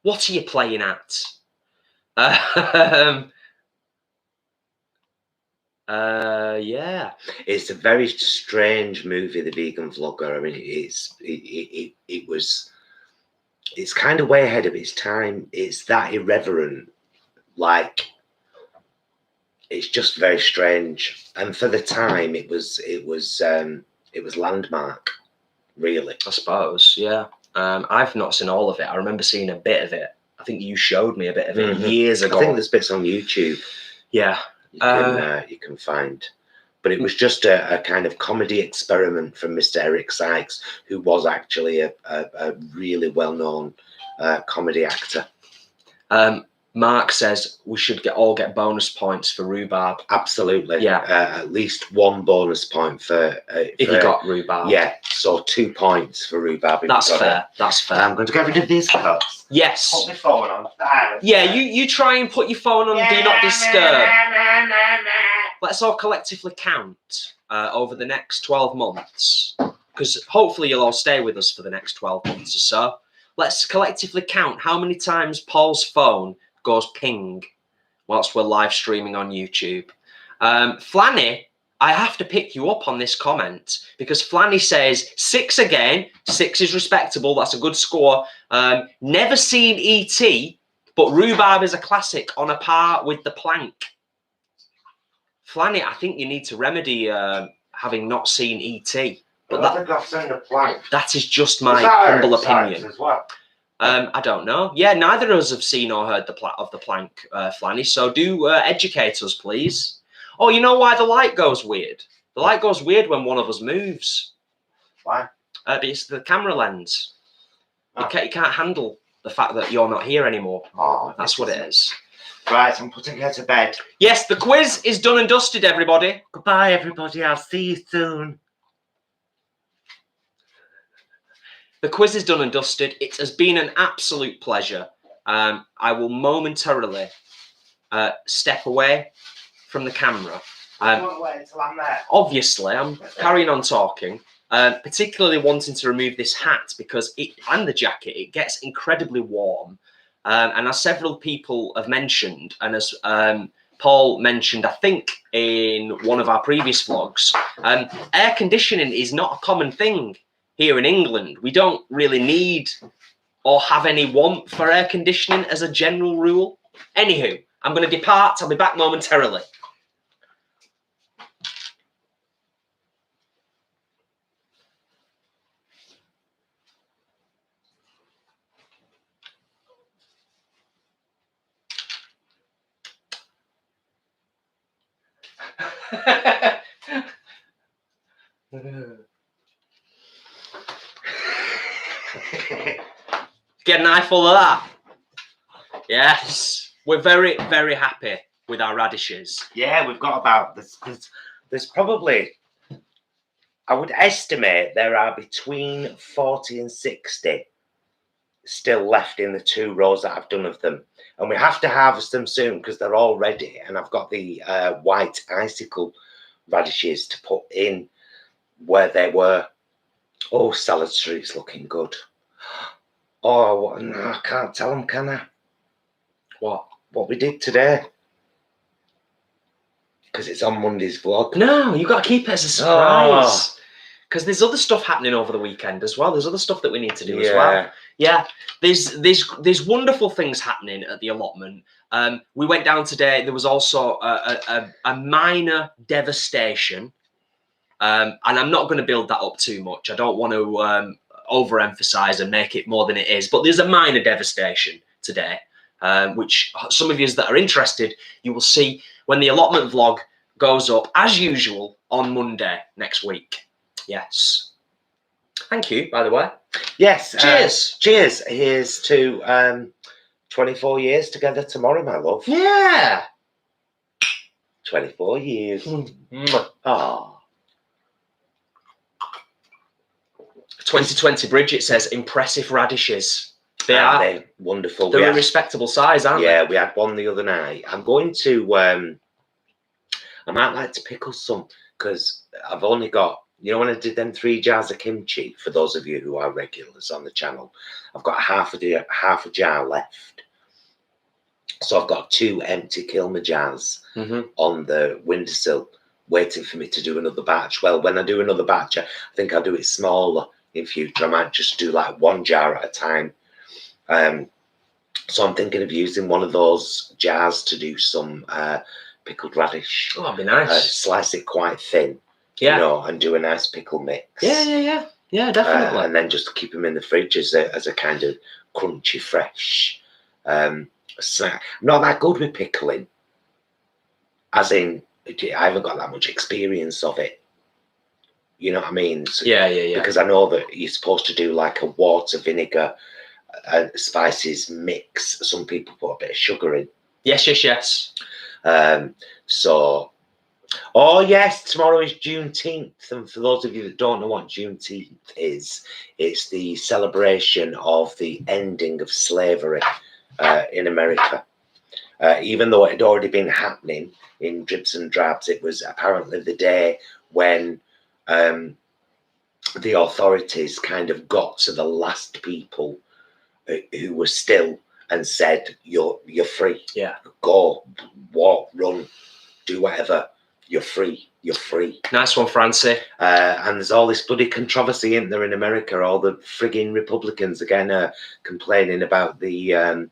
What are you playing at? Yeah. It's a very strange movie, The Vegan Vlogger. I mean, it's kind of way ahead of its time. It's that irreverent, like it's just very strange. And for the time, it was landmark, really. I suppose, yeah. I've not seen all of it. I remember seeing a bit of it. I think you showed me a bit of it years ago. I think there's bits on YouTube. Yeah. You can find. But it was just a kind of comedy experiment from Mr. Eric Sykes, who was actually a really well-known comedy actor. Mark says we should all get bonus points for rhubarb. Absolutely. Yeah. At least 1 bonus point for if you got rhubarb. Yeah. So 2 points for rhubarb. That's fair. That's fair. I'm going to get rid of these cups. Yes. Put my phone on. Yeah. You try and put your phone on Do Not Disturb. Let's all collectively count over the next 12 months, because hopefully you'll all stay with us for the next 12 months or so. Let's collectively count how many times Paul's phone goes ping whilst we're live streaming on YouTube. Flanny, I have to pick you up on this comment, because Flanny says 6 again. 6 is respectable. That's a good score. Never seen E.T., but rhubarb is a classic, on a par with the plank. Flanny, I think you need to remedy having not seen E.T. But that is just my humble opinion. As well? I don't know. Yeah, neither of us have seen or heard of the plank, Flanny. So do educate us, please. Oh, you know why the light goes weird? The light goes weird when one of us moves. Why? It's the camera lens. Oh. It can't handle the fact that you're not here anymore. Oh, that's what it is. Right, I'm putting her to bed. Yes, the quiz is done and dusted, everybody. Goodbye, everybody. I'll see you soon. The quiz is done and dusted. It has been an absolute pleasure. I will momentarily step away from the camera. I won't wait until I'm there. Obviously, I'm carrying on talking, particularly wanting to remove this hat because and the jacket, it gets incredibly warm. And as several people have mentioned, and as Paul mentioned, I think in one of our previous vlogs, air conditioning is not a common thing here in England. We don't really need or have any want for air conditioning as a general rule. Anywho, I'm going to depart. I'll be back momentarily. Get an eyeful of that. Yes, we're very, very happy with our radishes. Yeah, we've got about there's probably, I would estimate there are between 40 and 60 still left in the 2 rows that I've done of them, and we have to harvest them soon because they're all ready. And I've got the white icicle radishes to put in where they were. Oh, Salad Street's looking good. Oh, no, I can't tell them, can I? What we did today? Because it's on Monday's vlog. No, you got to keep it as a surprise. Because there's other stuff happening over the weekend as well. There's other stuff that we need to do as well. Yeah, there's wonderful things happening at the allotment. We went down today. There was also a minor devastation. And I'm not going to build that up too much. I don't want to overemphasize and make it more than it is. But there's a minor devastation today, which some of you that are interested, you will see when the allotment vlog goes up, as usual, on Monday next week. Yes. Thank you, by the way. Yes. Cheers. Cheers. Here's to 24 years together tomorrow, my love. Yeah. 24 years. Oh. 2020 Bridget says, impressive radishes. They are. They're wonderful. They're a respectable size, aren't they? Yeah, we had one the other night. I'm going to, I might like to pickle some because I've only got, you know, when I did them 3 jars of kimchi, for those of you who are regulars on the channel, I've got half a jar left. So I've got 2 empty kilma jars on the windowsill waiting for me to do another batch. Well, when I do another batch, I think I'll do it smaller in future. I might just do like 1 jar at a time. So I'm thinking of using one of those jars to do some pickled radish. Oh, that'd be nice. Slice it quite thin, yeah, you know, and do a nice pickle mix. Yeah, definitely. And then just keep them in the fridge as a kind of crunchy, fresh snack. I'm not that good with pickling, as in I haven't got that much experience of it. You know what I mean? So, yeah. Because I know that you're supposed to do like a water, vinegar, and spices mix. Some people put a bit of sugar in. Yes. So, oh yes, tomorrow is Juneteenth, and for those of you that don't know what Juneteenth is, it's the celebration of the ending of slavery in America. Even though it had already been happening in dribs and drabs, it was apparently the day when the authorities kind of got to the last people who were still and said, you're free. Yeah. Go, walk, run, do whatever. You're free. You're free. Nice one, Francie. And there's all this bloody controversy in there in America. All the frigging Republicans again complaining about it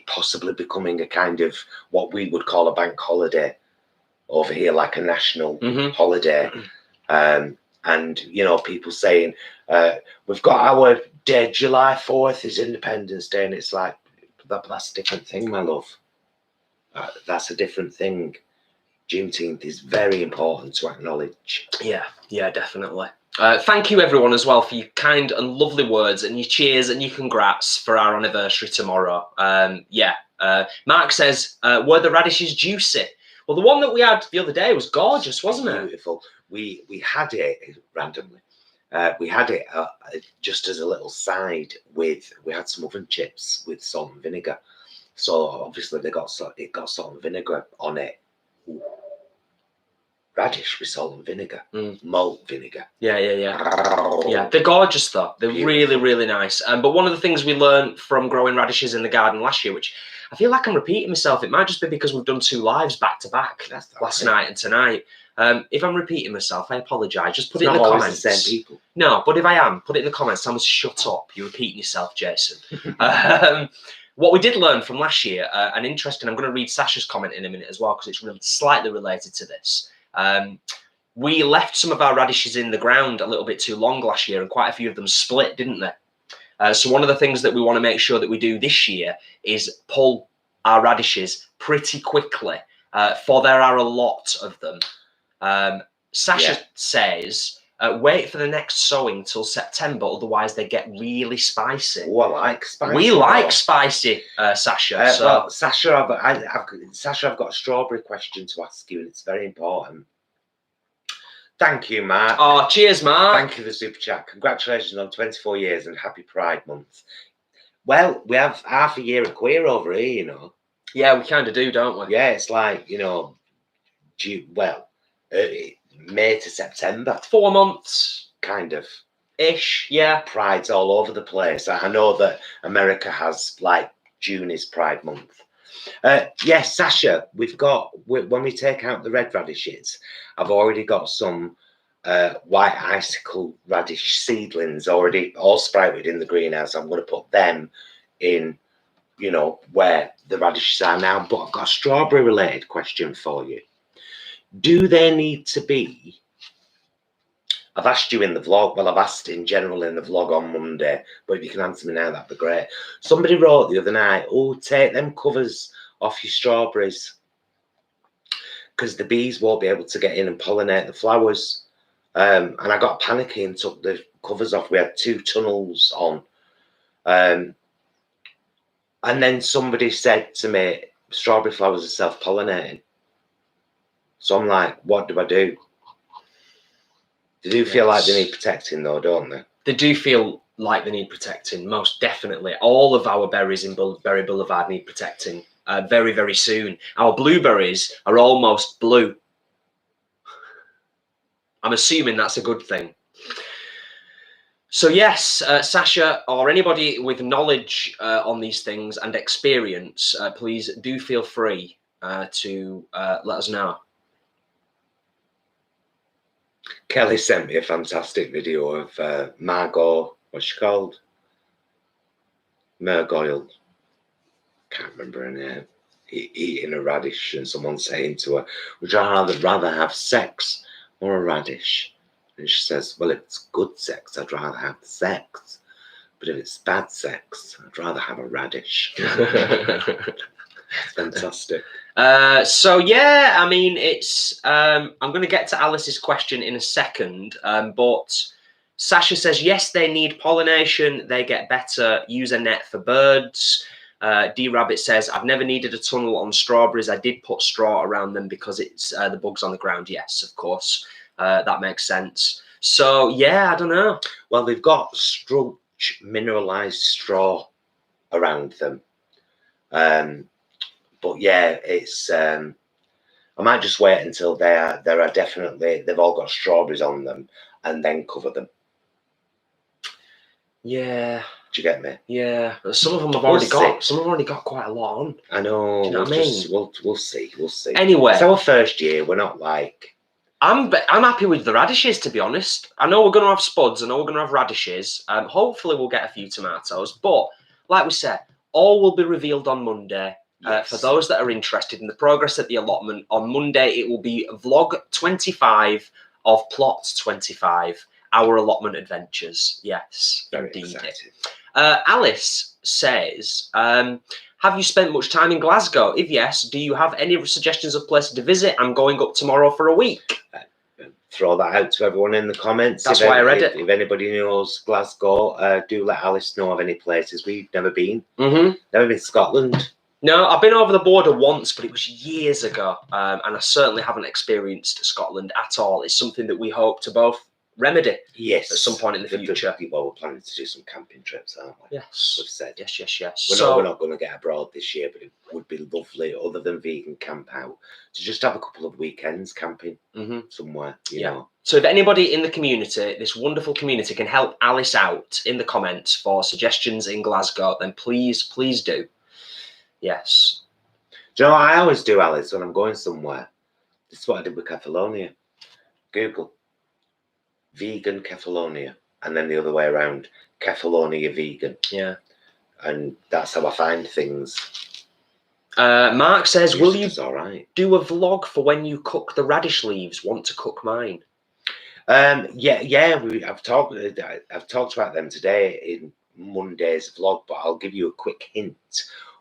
possibly becoming a kind of what we would call a bank holiday over here, like a national holiday. And you know, people saying we've got our day, July 4th is Independence Day, and it's like that's a different thing, my love. That's a different thing. Juneteenth is very important to acknowledge. Yeah, definitely. Thank you everyone as well for your kind and lovely words and your cheers and your congrats for our anniversary tomorrow. Mark says, were the radishes juicy? Well, the one that we had the other day was gorgeous, wasn't it? Beautiful. We had it randomly. We had it just as a little side with, we had some oven chips with salt and vinegar. So obviously it got salt and vinegar on it. Ooh. Radish with salt and vinegar, malt vinegar. Yeah. Yeah, they're gorgeous though. They're really, really nice. But one of the things we learned from growing radishes in the garden last year, which I feel like I'm repeating myself, it might just be because we've done 2 lives back to back, last night and tonight. If I'm repeating myself, I apologise. Just put it in the comments. The same people. No, but if I am, put it in the comments. Tell me to shut up. You're repeating yourself, Jason. What we did learn from last year, and interesting, I'm going to read Sasha's comment in a minute as well, because it's slightly related to this. We left some of our radishes in the ground a little bit too long last year, and quite a few of them split, didn't they? So one of the things that we want to make sure that we do this year is pull our radishes pretty quickly for there are a lot of them. Sasha says, wait for the next sowing till September, otherwise they get really spicy. Oh, I like spicy. We like spicy, Sasha. So. Well, Sasha, I've got a strawberry question to ask you, and it's very important. Thank you, Mark. Oh, cheers, Mark. Thank you for the super chat. Congratulations on 24 years and happy Pride Month. Well, we have half a year of queer over here, you know. Yeah, we kind of do, don't we? Yeah, it's like, you know, May to September. 4 months. Kind of. Ish, yeah. Pride's all over the place. I know that America has, like, June is Pride Month. Yes, Sasha, when we take out the red radishes, I've already got some white icicle radish seedlings already all sprouted in the greenhouse. I'm going to put them in, you know, where the radishes are now. But I've got a strawberry related question for you. Do they need to be, I've asked you in the vlog, well, I've asked in general in the vlog on Monday, but if you can answer me now, that'd be great. Somebody wrote the other night, oh, take them covers off your strawberries because the bees won't be able to get in and pollinate the flowers. And I got panicky and took the covers off. We had 2 tunnels on. And then somebody said to me, strawberry flowers are self-pollinating. So I'm like, what do I do? They do feel like they need protecting though, don't they? They do feel like they need protecting, most definitely. All of our berries in Berry Boulevard need protecting very, very soon. Our blueberries are almost blue. I'm assuming that's a good thing. So yes, Sasha, or anybody with knowledge on these things and experience, please do feel free to let us know. Kelly sent me a fantastic video of Margot, what's she called? Mergoyle. Can't remember her name. Eating a radish and someone saying to her, would you rather have sex or a radish? And she says, well, if it's good sex, I'd rather have sex. But if it's bad sex, I'd rather have a radish. It's fantastic. So yeah, I mean, it's I'm going to get to Alice's question in a second, but Sasha says yes, they need pollination. They get better. Use a net for birds. D Rabbit says I've never needed a tunnel on strawberries. I did put straw around them because it's the bugs on the ground. Yes, of course, that makes sense. So yeah, I don't know. Well, they've got Strunch mineralized straw around them. But yeah, it's I might just wait until there are definitely, they've all got strawberries on them and then cover them. Yeah. Do you get me? Yeah. Some of them have already got. Some have already got quite a lot on. I know. Do you know what I mean? We'll see. We'll see. Anyway, it's our first year. We're not like. I'm happy with the radishes, to be honest. I know we're going to have spuds. I know we're going to have radishes. Hopefully we'll get a few tomatoes. But like we said, all will be revealed on Monday. Yes. For those that are interested in the progress at the allotment, on Monday it will be vlog 25 of plot 25, our allotment adventures. Yes, Very indeed. exciting. Alice says, have you spent much time in Glasgow? If yes, do you have any suggestions of places to visit? I'm going up tomorrow for a week. Throw that out to everyone in the comments. That's why I read it. If anybody knows Glasgow, do let Alice know of any places. We've never been. Mm-hmm. Never been to Scotland. No, I've been over the border once, but it was years ago. And I certainly haven't experienced Scotland at all. It's something that we hope to both remedy. Yes. At some point in the future. Well, we're planning to do some camping trips, aren't we? Yes. We've said. Yes. We're not going to get abroad this year, but it would be lovely, other than vegan camp out, to just have a couple of weekends camping somewhere, you know. So if anybody in the community, this wonderful community, can help Alice out in the comments for suggestions in Glasgow, then please do. Yes. Do you know what I always do, Alice, when I'm going somewhere? This is what I did with Catalonia. Google vegan Catalonia, and then the other way around, Catalonia vegan. Yeah. And that's how I find things. Mark says, will you do a vlog for when you cook the radish leaves? Want to cook mine? Yeah. I've talked about them today in Monday's vlog, but I'll give you a quick hint.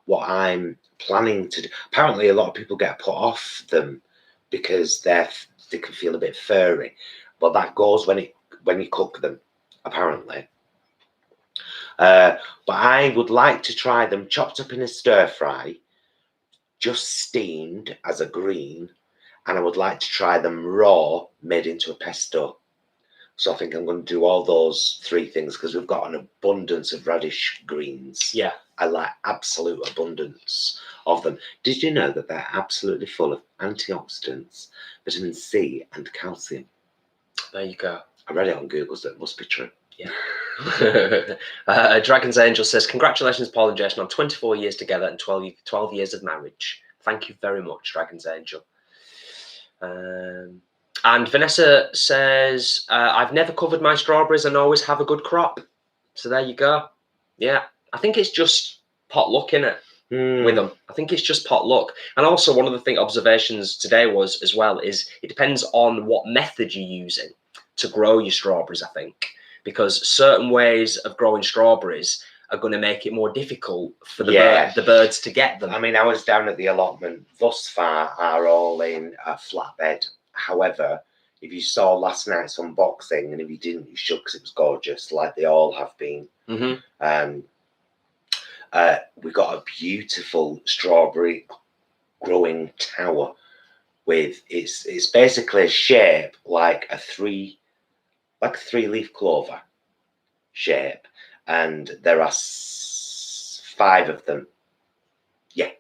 what I'm planning to do. Apparently, a lot of people get put off them because they can feel a bit furry, but that goes when you cook them, apparently. But I would like to try them chopped up in a stir fry, just steamed as a green, and I would like to try them raw, made into a pesto. So I think I'm going to do all those 3 things because we've got an abundance of radish greens. Yeah. I like absolute abundance of them. Did you know that they're absolutely full of antioxidants, vitamin C and calcium? There you go. I read it on Google, so it must be true. Yeah. Dragon's Angel says, congratulations, Paul and Jason, on 24 years together and 12 years of marriage. Thank you very much, Dragon's Angel. And Vanessa says, I've never covered my strawberries and always have a good crop. So there you go. Yeah. I think it's just pot luck, innit? With them. I think it's just pot luck. And also one of the observations today was as well is it depends on what method you're using to grow your strawberries, I think. Because certain ways of growing strawberries are going to make it more difficult for the birds to get them. I mean, I was down at the allotment. Thus far are all in a flatbed. However, if you saw last night's unboxing, and if you didn't, you should, because it was gorgeous, like they all have been. We got a beautiful strawberry growing tower with it's basically a shape like a 3-leaf clover shape, and there are 5 of them. Yeah,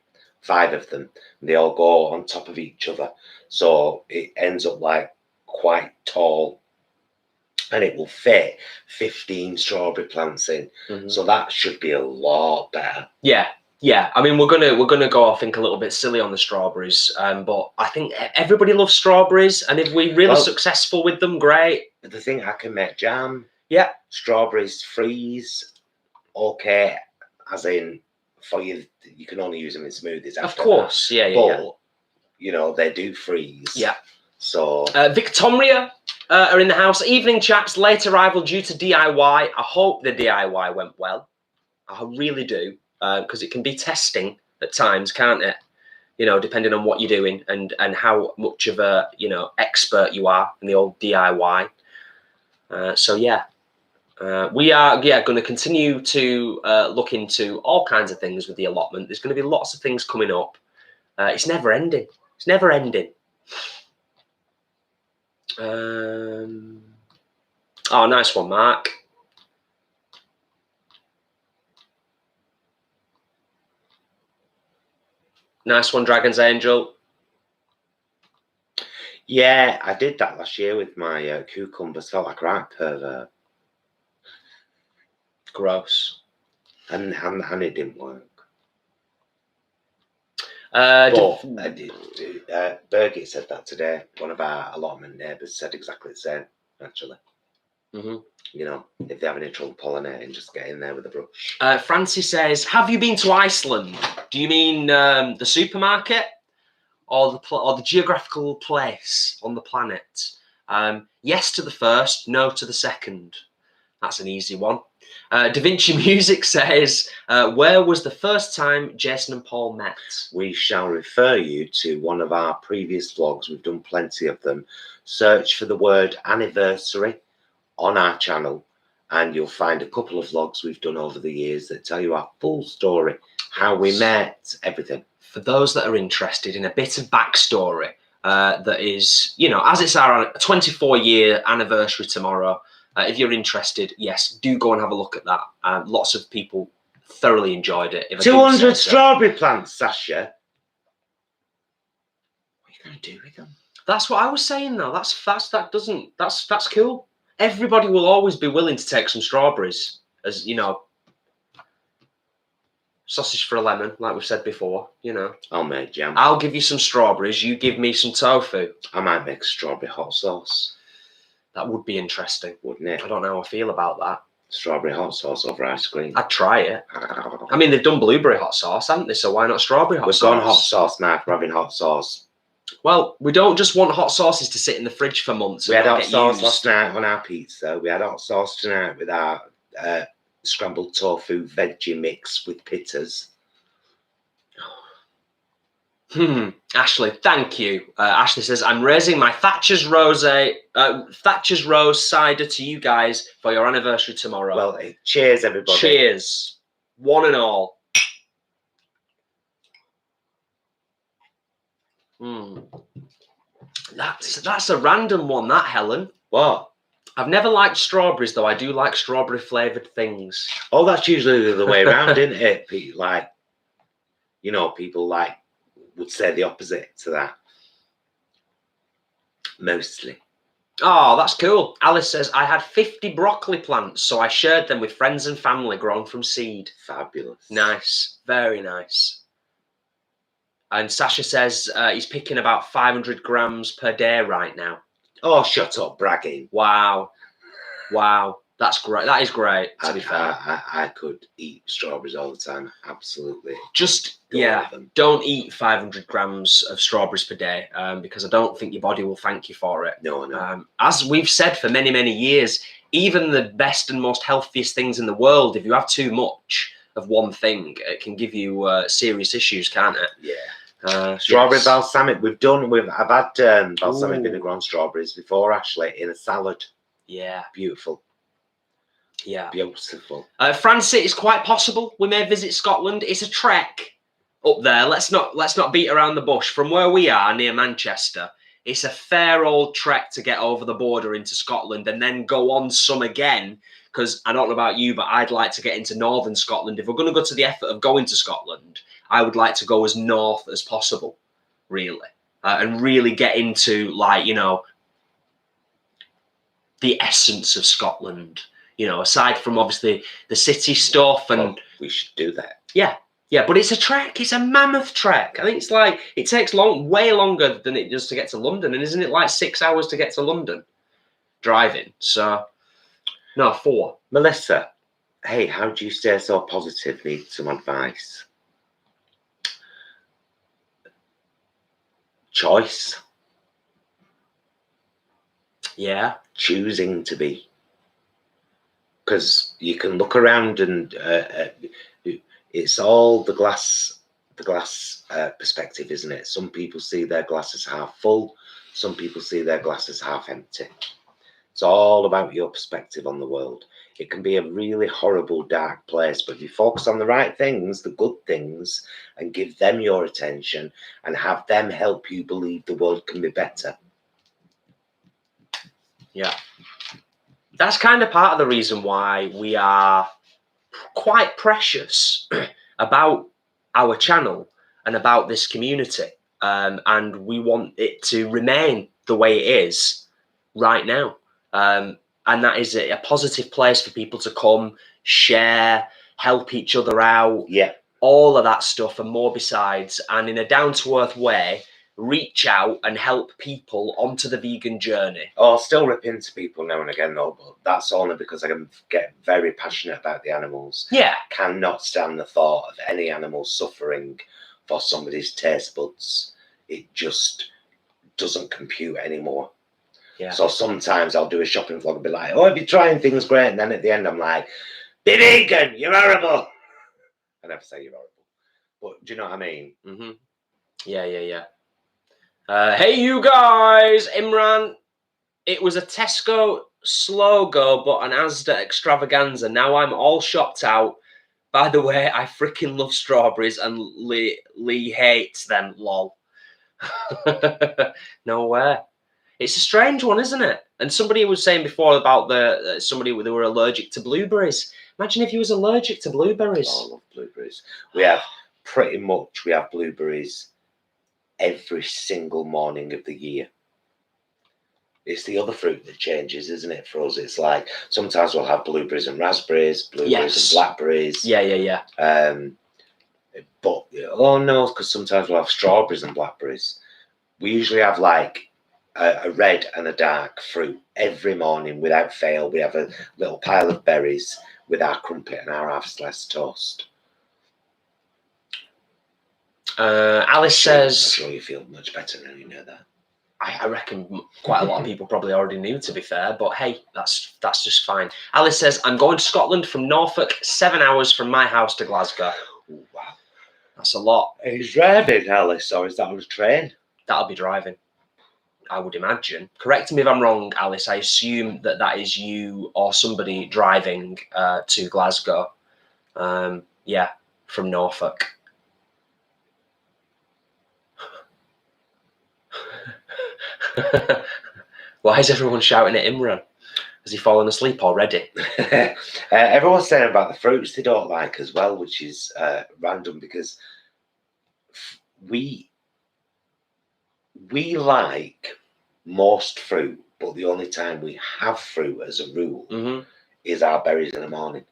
5 of them. They all go on top of each other, so it ends up like quite tall, and it will fit 15 strawberry plants in. So that should be a lot better. Yeah. I mean, we're gonna go, I think, a little bit silly on the strawberries, but I think everybody loves strawberries, and if we're really successful with them, great. The thing, I can make jam. Yeah. Strawberries freeze. Okay, as in for you can only use them in smoothies. Of course, yeah. But you know they do freeze. Yeah. So Victoria are in the house. Evening chaps, late arrival due to DIY. I hope the DIY went well. I really do, because it can be testing at times, can't it? You know, depending on what you're doing and how much of a expert you are in the old DIY. So yeah, we are going to continue to look into all kinds of things with the allotment. There's going to be lots of things coming up. It's never ending. It's never ending. Oh, nice one, Mark. Nice one, Dragon's Angel. Yeah, I did that last year with my cucumbers. Felt like a right pervert. Gross. And it didn't work. Birgit said that today. One of our allotment neighbours said exactly the same, actually. You know, if they have any trouble pollinating, just get in there with a brush. Francie says, have you been to Iceland? Do you mean the supermarket or the geographical place on the planet? Yes to the first, no to the second. That's an easy one. Da Vinci Music says, where was the first time Jason and Paul met? We shall refer you to one of our previous vlogs. We've done plenty of them. Search for the word anniversary on our channel, and you'll find a couple of vlogs we've done over the years that tell you our full story, how we met, everything. For those that are interested in a bit of backstory, that is, you know, as it's our 24-year anniversary tomorrow, if you're interested, yes, do go and have a look at that. Lots of people thoroughly enjoyed it. 200 strawberry plants, Sasha. What are you going to do with them? That's what I was saying, though. That's cool. Everybody will always be willing to take some strawberries, as you know. Sausage for a lemon, like we've said before, you know. I'll make jam. I'll give you some strawberries. You give me some tofu. I might make strawberry hot sauce. That would be interesting, wouldn't it? I don't know how I feel about that. Strawberry hot sauce over ice cream. I'd try it. I mean, they've done blueberry hot sauce, haven't they? So why not strawberry hot sauce? We've gone hot sauce now. We're having hot sauce. Well, we don't just want hot sauces to sit in the fridge for months. We had hot sauce last night on our pizza. We had hot sauce tonight with our scrambled tofu veggie mix with pittas. Ashley, thank you. Ashley says, I'm raising my Thatcher's Rose cider to you guys for your anniversary tomorrow. Well, cheers, everybody. Cheers. One and all. That's a random one, that, Helen. What? I've never liked strawberries, though. I do like strawberry flavoured things. Oh, that's usually the other way around, isn't it? Like, you know, people like would say the opposite to that. Mostly. Oh, that's cool. Alice says, I had 50 broccoli plants, so I shared them with friends and family grown from seed. Fabulous. Nice. Very nice. And Sasha says he's picking about 500 grams per day right now. Oh, shut up, bragging. Wow. Wow. That's great. That is great, to be fair. I could eat strawberries all the time. Absolutely. Just, don't eat 500 grams of strawberries per day because I don't think your body will thank you for it. No. As we've said for many, many years, even the best and most healthiest things in the world, if you have too much of one thing, it can give you serious issues, can't it? Yeah. Strawberry balsamic. I've had balsamic vinegar on strawberries before, Ashley, in a salad. Yeah. Beautiful. Yeah. Beautiful. France, it's quite possible we may visit Scotland. It's a trek up there. Let's not beat around the bush. From where we are near Manchester, it's a fair old trek to get over the border into Scotland and then go on some again. Because I don't know about you, but I'd like to get into northern Scotland. If we're going to go to the effort of going to Scotland, I would like to go as north as possible, really, and really get into, like, you know, the essence of Scotland. You know, aside from obviously the city stuff, and we should do that. Yeah, but it's a trek. It's a mammoth trek. I think it's like it takes way longer than it does to get to London, and isn't it like 6 hours to get to London driving? So, no, 4. Melissa, hey, how do you stay so positive? Need some advice. Choice. Yeah. Choosing to be. Because you can look around and it's all the glass perspective, isn't it? Some people see their glass as half full. Some people see their glass as half empty. It's all about your perspective on the world. It can be a really horrible, dark place, but if you focus on the right things, the good things, and give them your attention and have them help you believe the world can be better. Yeah. That's kind of part of the reason why we are quite precious about our channel and about this community. And we want it to remain the way it is right now. And that is a positive place for people to come, share, help each other out. Yeah. All of that stuff and more besides. And in a down-to-earth way, reach out and help people onto the vegan journey. Oh, I'll still rip into people now and again, though, but that's only because I can get very passionate about the animals. Yeah. Cannot stand the thought of any animal suffering for somebody's taste buds. It just doesn't compute anymore. Yeah. So sometimes I'll do a shopping vlog and be like, oh, if you're trying things, great. And then at the end, I'm like, be vegan, you're horrible. I never say you're horrible. But do you know what I mean? Mm-hmm. Yeah. Hey, you guys, Imran, it was a Tesco slow go, but an Asda extravaganza. Now I'm all shopped out. By the way, I freaking love strawberries and Lee hates them, lol. No way. It's a strange one, isn't it? And somebody was saying before about somebody they were allergic to blueberries. Imagine if you was allergic to blueberries. Oh, I love blueberries. We have blueberries every single morning of the year. It's the other fruit that changes, isn't it, for us? It's like sometimes we'll have blueberries and raspberries, blueberries and blackberries. Yeah. But oh no, because sometimes we'll have strawberries and blackberries. We usually have like a red and a dark fruit every morning without fail. We have a little pile of berries with our crumpet and our half-sliced toast. Alice says, I'm sure you feel much better now you know that. I reckon quite a lot of people probably already knew, to be fair, but hey, that's just fine. Alice says, I'm going to Scotland from Norfolk, 7 hours from my house to Glasgow. Ooh, wow. That's a lot. He's driving, Alice, or is that on a train? That'll be driving, I would imagine. Correct me if I'm wrong, Alice. I assume that that is you or somebody driving to Glasgow. Yeah, from Norfolk. Why is everyone shouting at Imran? Has he fallen asleep already? Everyone's saying about the fruits they don't like as well, which is random because we like most fruit, but the only time we have fruit as a rule is our berries in the morning.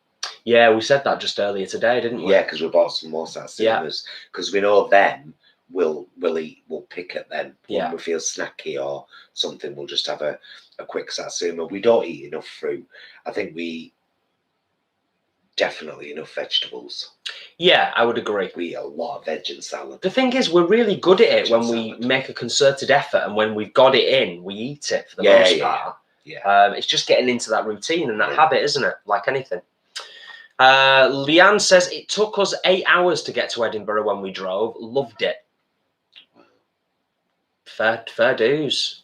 Yeah, we said that just earlier today, didn't we? Yeah, because we bought some more satsumas because we know them we'll pick at them when we feel snacky or something. We'll just have a quick satsuma. We don't eat enough fruit. I think we definitely enough vegetables. Yeah, I would agree. We eat a lot of veg and salad. The thing is, we're really good at it when we make a concerted effort, and when we've got it in, we eat it for the most part. Yeah. It's just getting into that routine and that habit, isn't it? Like anything. Leanne says it took us 8 hours to get to Edinburgh when we drove. Loved it. Fair dues.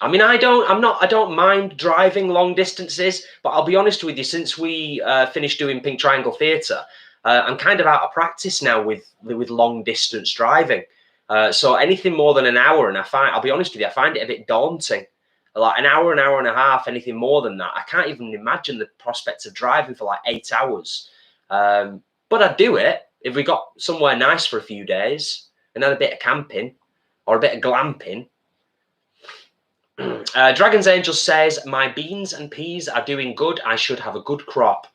I mean, I don't mind driving long distances, but I'll be honest with you, since we finished doing Pink Triangle Theatre, I'm kind of out of practice now with long distance driving. So anything more than an hour, and I'll be honest with you, I find it a bit daunting. Like an hour and a half, anything more than that, I can't even imagine the prospect of driving for like 8 hours. But I'd do it if we got somewhere nice for a few days and had a bit of camping or a bit of glamping. Dragon's Angel says, my beans and peas are doing good. I should have a good crop.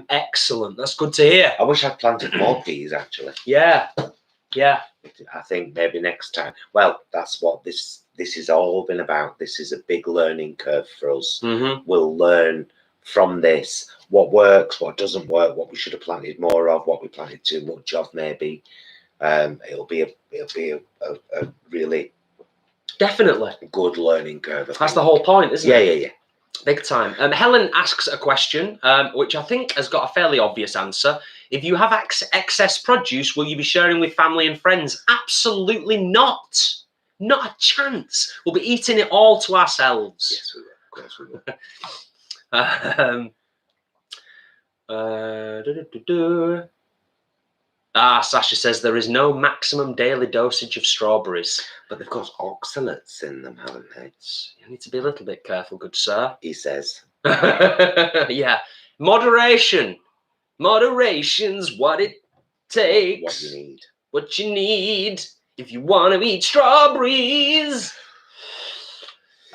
Excellent. That's good to hear. I wish I'd planted more peas, actually. Yeah. I think maybe next time. Well, that's what this has all been about. This is a big learning curve for us. We'll learn from this what works, what doesn't work, what we should have planted more of, what we planted too much of, maybe. It'll be a really definitely good learning curve. That's the whole point, isn't it? Yeah. Big time. Helen asks a question, which I think has got a fairly obvious answer. If you have excess produce, will you be sharing with family and friends? Absolutely not. Not a chance. We'll be eating it all to ourselves. Yes, we will. Of course we will. Sasha says there is no maximum daily dosage of strawberries. But they've got oxalates in them, haven't they? You need to be a little bit careful, good sir. He says. Yeah. Moderation. Moderation's what it takes. What you need if you want to eat strawberries.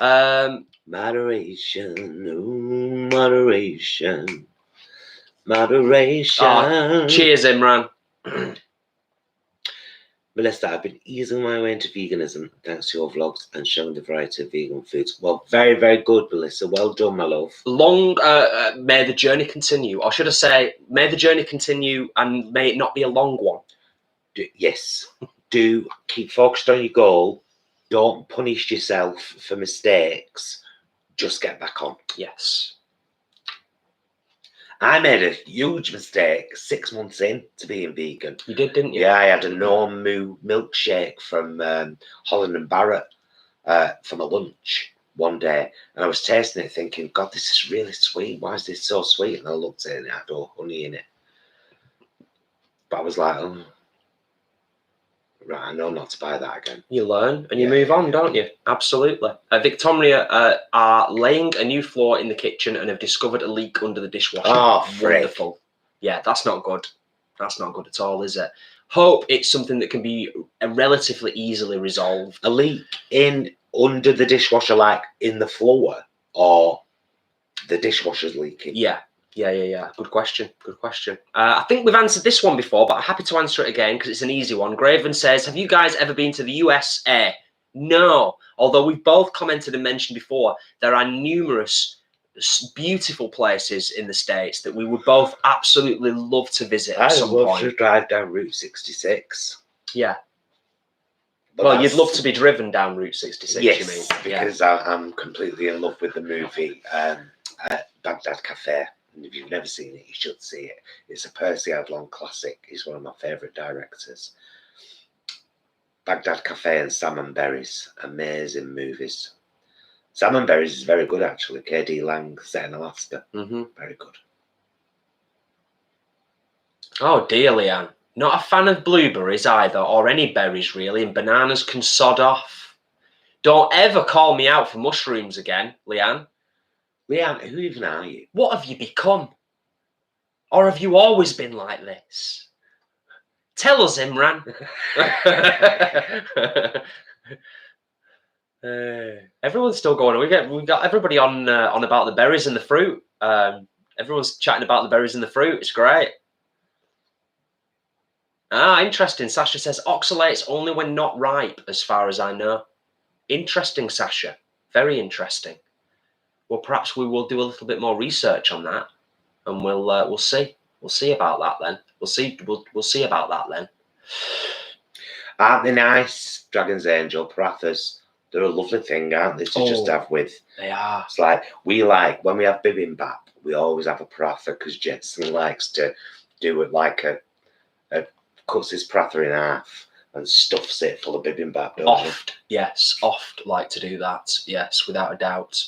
Moderation. Ooh, moderation. Moderation. Oh, cheers, Imran. Melissa, I've been easing my way into veganism thanks to your vlogs and showing the variety of vegan foods. Well, very, very good, Melissa. Well done, my love. Long, may the journey continue. Or should I say, may the journey continue and may it not be a long one. Yes. Do keep focused on your goal. Don't punish yourself for mistakes. Just get back on. Yes. I made a huge mistake 6 months in to being vegan. You did, didn't you? Yeah, I had a no-moo milkshake from Holland and Barrett for my lunch one day. And I was tasting it thinking, God, this is really sweet. Why is this so sweet? And I looked at it and it had no honey in it. But I was like, oh, right, I know not to buy that again. You learn and you move on, don't you? Absolutely. Victoria are laying a new floor in the kitchen and have discovered a leak under the dishwasher. Oh, wonderful. Yeah, that's not good. That's not good at all, is it? Hope it's something that can be relatively easily resolved. A leak in under the dishwasher, like in the floor, or the dishwasher's leaking? Yeah. Good question. I think we've answered this one before, but I'm happy to answer it again because it's an easy one. Graven says, have you guys ever been to the USA? No. Although we've both commented and mentioned before, there are numerous beautiful places in the States that we would both absolutely love to visit at some point. I'd love to drive down Route 66. Yeah. But well, you'd love to be driven down Route 66, yes, you mean? Because I'm completely in love with the movie Baghdad Cafe. And if you've never seen it, you should see it. It's a Percy Adlon classic. He's one of my favourite directors. Baghdad Cafe and Salmon Berries. Amazing movies. Salmon Berries is very good, actually. K.D. Lang, set in Alaska. Very good. Oh dear, Leanne. Not a fan of blueberries either, or any berries really, and bananas can sod off. Don't ever call me out for mushrooms again, Leanne. Leanne, who even are you? What have you become? Or have you always been like this? Tell us, Imran. Everyone's still going. We got everybody on about the berries and the fruit. Everyone's chatting about the berries and the fruit. It's great. Ah, interesting. Sasha says oxalates only when not ripe, as far as I know. Interesting, Sasha. Very interesting. Well, perhaps we will do a little bit more research on that, and we'll see. We'll see about that then. We'll see about that then. Aren't they nice, Dragon's Angel, parathas? They're a lovely thing, aren't they, to just have with? They are. It's like, when we have bibimbap, we always have a paratha because Jetson likes to do it like cuts his paratha in half and stuffs it full of bibimbap, don't you? Yes, oft like to do that. Yes, without a doubt.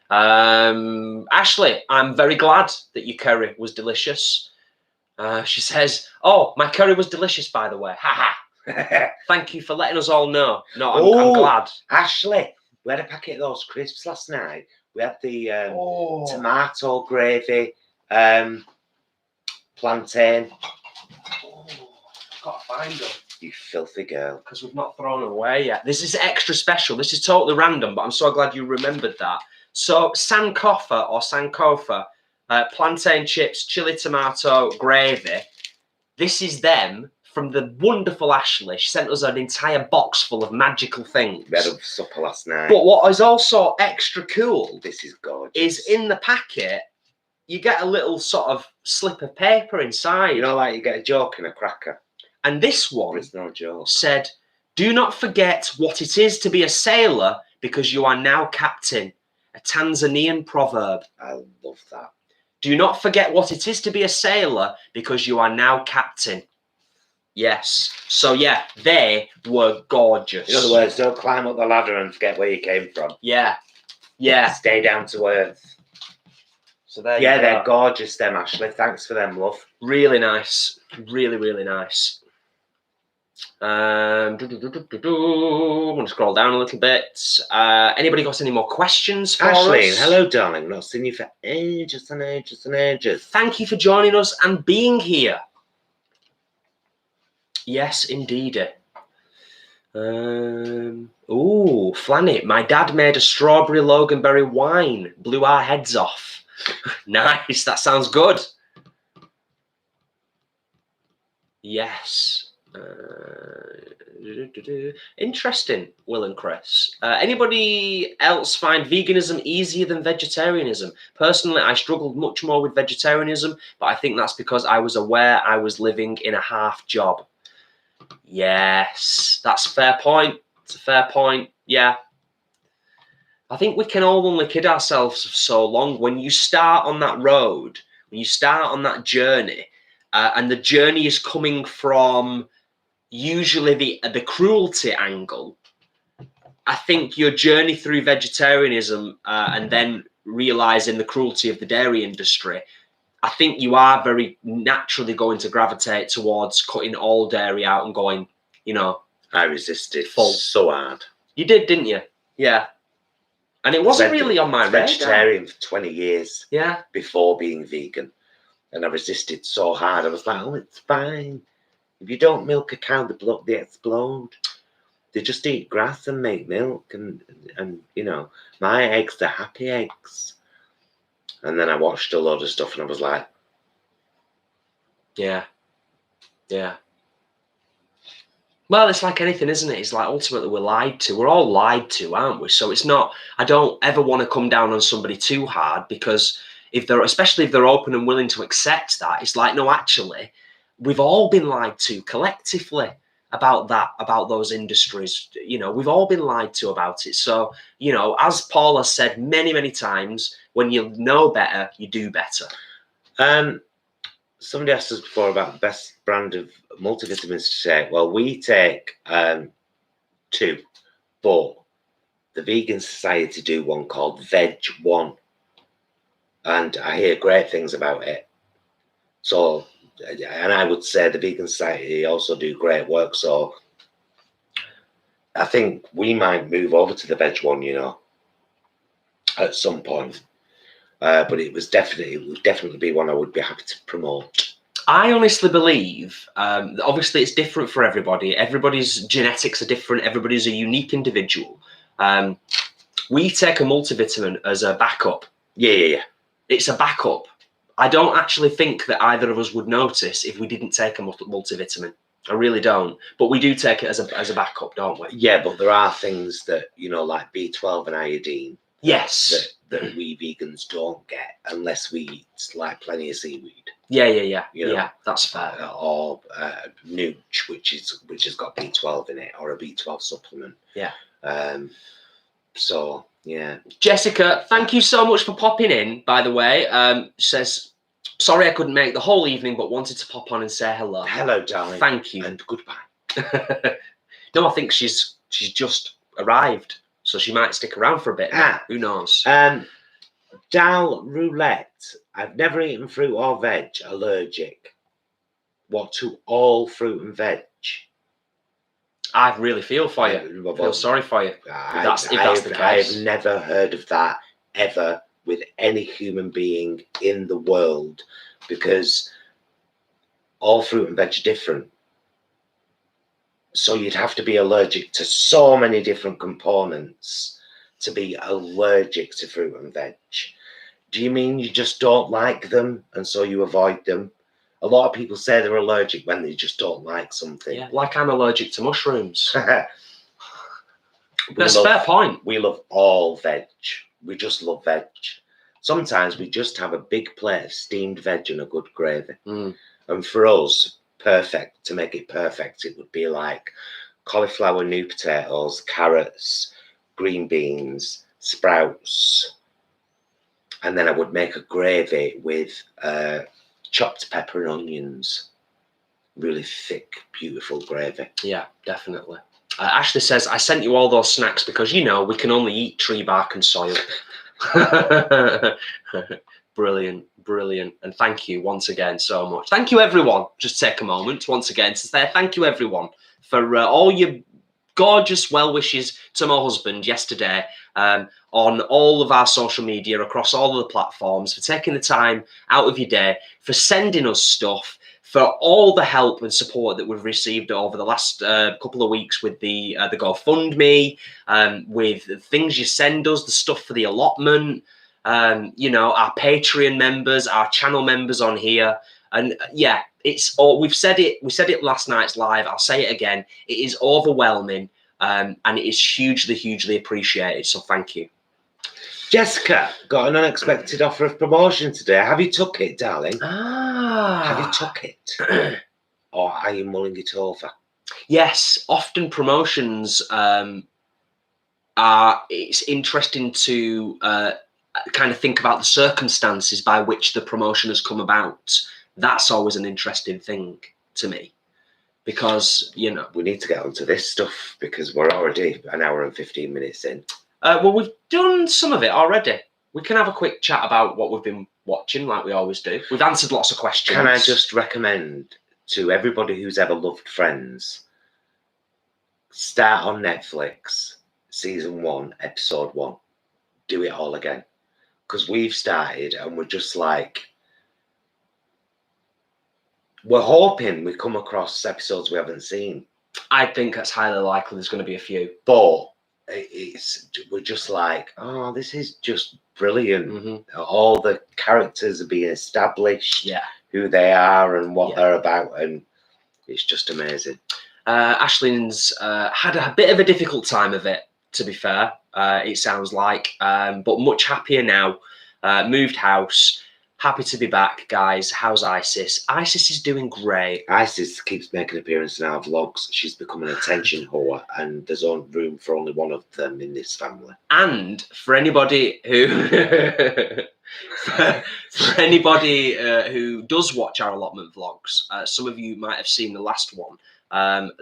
Ashley, I'm very glad that your curry was delicious. She says, "Oh, my curry was delicious, by the way. Ha ha. Thank you for letting us all know. No, I'm glad." Ashley, we had a packet of those crisps last night. We had the tomato gravy, plantain. I've got to find them. You filthy girl. Because we've not thrown them away yet. This is extra special. This is totally random, but I'm so glad you remembered that. So, Sankofa or Sankofa, plantain chips, chili tomato gravy. This is them from the wonderful Ashley. She sent us an entire box full of magical things. We had a supper last night. But what is also extra cool, this is gorgeous, is in the packet, you get a little sort of slip of paper inside. You know, like you get a joke in a cracker. And this one it's no joke. Said, "Do not forget what it is to be a sailor because you are now captain." A Tanzanian proverb. I love that. Do not forget what it is to be a sailor because you are now captain. Yes. So, yeah, they were gorgeous. In other words, don't climb up the ladder and forget where you came from. Yeah. Yeah. Stay down to earth. So there you go. They're gorgeous, them, Ashley. Thanks for them, love. Really nice. Really, really nice. I'm going to scroll down a little bit. Anybody got any more questions for Ashley, us? Hello, darling. Not seen you for ages and ages and ages. Thank you for joining us and being here. Yes, indeed. Ooh, Flanny. My dad made a strawberry Loganberry wine. Blew our heads off. Nice. That sounds good. Yes. Interesting, Will and Chris. Anybody else find veganism easier than vegetarianism? Personally, I struggled much more with vegetarianism, but I think that's because I was aware I was living in a half job. Yes, that's a fair point. It's a fair point. Yeah. I think we can all only kid ourselves for so long. When you start on that road, when you start on that journey, and the journey is coming from usually the cruelty angle, I think your journey through vegetarianism and then realizing the cruelty of the dairy industry, I think you are very naturally going to gravitate towards cutting all dairy out and going, you know. I resisted so hard. You did, didn't you? Yeah. And it wasn't really on my radar. Vegetarian for 20 years. Yeah. Before being vegan. And I resisted so hard. I was like, oh, it's fine. If you don't milk a cow, they explode. They just eat grass and make milk. And you know, my eggs are happy eggs. And then I watched a load of stuff and I was like, yeah. Yeah. Well, it's like anything, isn't it? It's like ultimately we're lied to. We're all lied to, aren't we? So it's not, I don't ever want to come down on somebody too hard, because especially if they're open and willing to accept that, it's like, no, actually, we've all been lied to collectively about that, about those industries. You know, we've all been lied to about it. So, you know, as Paul has said many, many times, when you know better, you do better. Somebody asked us before about the best brand of multivitamins to take. Well, we take 2, but the Vegan Society do one called Veg One, and I hear great things about it. So, and I would say the Vegan Society also do great work. So, I think we might move over to the Veg One, you know, at some point. But it would definitely be one I would be happy to promote. I honestly believe, obviously it's different for everybody. Everybody's genetics are different. Everybody's a unique individual. We take a multivitamin as a backup. Yeah. It's a backup. I don't actually think that either of us would notice if we didn't take a multivitamin. I really don't. But we do take it as a backup, don't we? Yeah, but there are things that, you know, like B12 and iodine. Yes. That we vegans don't get unless we eat like plenty of seaweed. Yeah. You know, yeah, that's fair. Or nooch, which has got B12 in it, or a B12 supplement. Yeah. So yeah. Jessica, thank you so much for popping in. By the way, says sorry I couldn't make the whole evening, but wanted to pop on and say hello. Hello, darling. Thank you and goodbye. No, I think she's just arrived, so she might stick around for a bit. Who knows? Dal roulette. I've never eaten fruit or veg. Allergic. What to all fruit and veg? I really feel for you. I feel sorry for you. If that's the case. I've never heard of that ever with any human being in the world, because all fruit and veg are different. So you'd have to be allergic to so many different components to be allergic to fruit and veg. Do you mean you just don't like them and so you avoid them? A lot of people say they're allergic when they just don't like something. Yeah, like I'm allergic to mushrooms. That's a fair point. We love all veg. We just love veg. Sometimes we just have a big plate of steamed veg and a good gravy. And for us, perfect, to make it perfect, it would be like cauliflower, new potatoes, carrots, green beans, sprouts. And then I would make a gravy with chopped pepper and onions. Really thick, beautiful gravy. Yeah, definitely. Ashley says, I sent you all those snacks because, you know, we can only eat tree bark and soil. Brilliant. And thank you once again so much. Thank you, everyone. Just take a moment once again to say thank you, everyone, for all your gorgeous well wishes to my husband yesterday on all of our social media, across all of the platforms, for taking the time out of your day, for sending us stuff, for all the help and support that we've received over the last couple of weeks with the GoFundMe, with the things you send us, the stuff for the allotment, you know, our Patreon members, our channel members on here. And yeah, it's all, we said it last night's live. I'll say it again. It is overwhelming, and it is hugely appreciated. So thank you. Jessica got an unexpected offer of promotion today. Have you took it, darling? Have you took it? Or are you mulling it over? Yes, often promotions it's interesting to kind of think about the circumstances by which the promotion has come about. That's always an interesting thing to me, because, you know, we need to get onto this stuff because we're already an hour and 15 minutes in. Well, we've done some of it already. We can have a quick chat about what we've been watching, like we always do. We've answered lots of questions. Can I just recommend to everybody who's ever loved Friends, start on Netflix, season 1, episode 1. Do it all again. Because we've started and we're just like, we're hoping we come across episodes we haven't seen. I think that's highly likely there's going to be a few. But we're just like, oh, this is just brilliant. All the characters are being established, who they are and what they're about, and it's just amazing. Ashlyn's had a bit of a difficult time of it, to be fair, it sounds like, but much happier now. Moved house, Happy to be back, guys. How's Isis? Isis is doing great. Isis keeps making appearances in our vlogs. She's become an attention whore, and there's only room for only one of them in this family. And for anybody who for anybody who does watch our allotment vlogs, some of you might have seen the last one.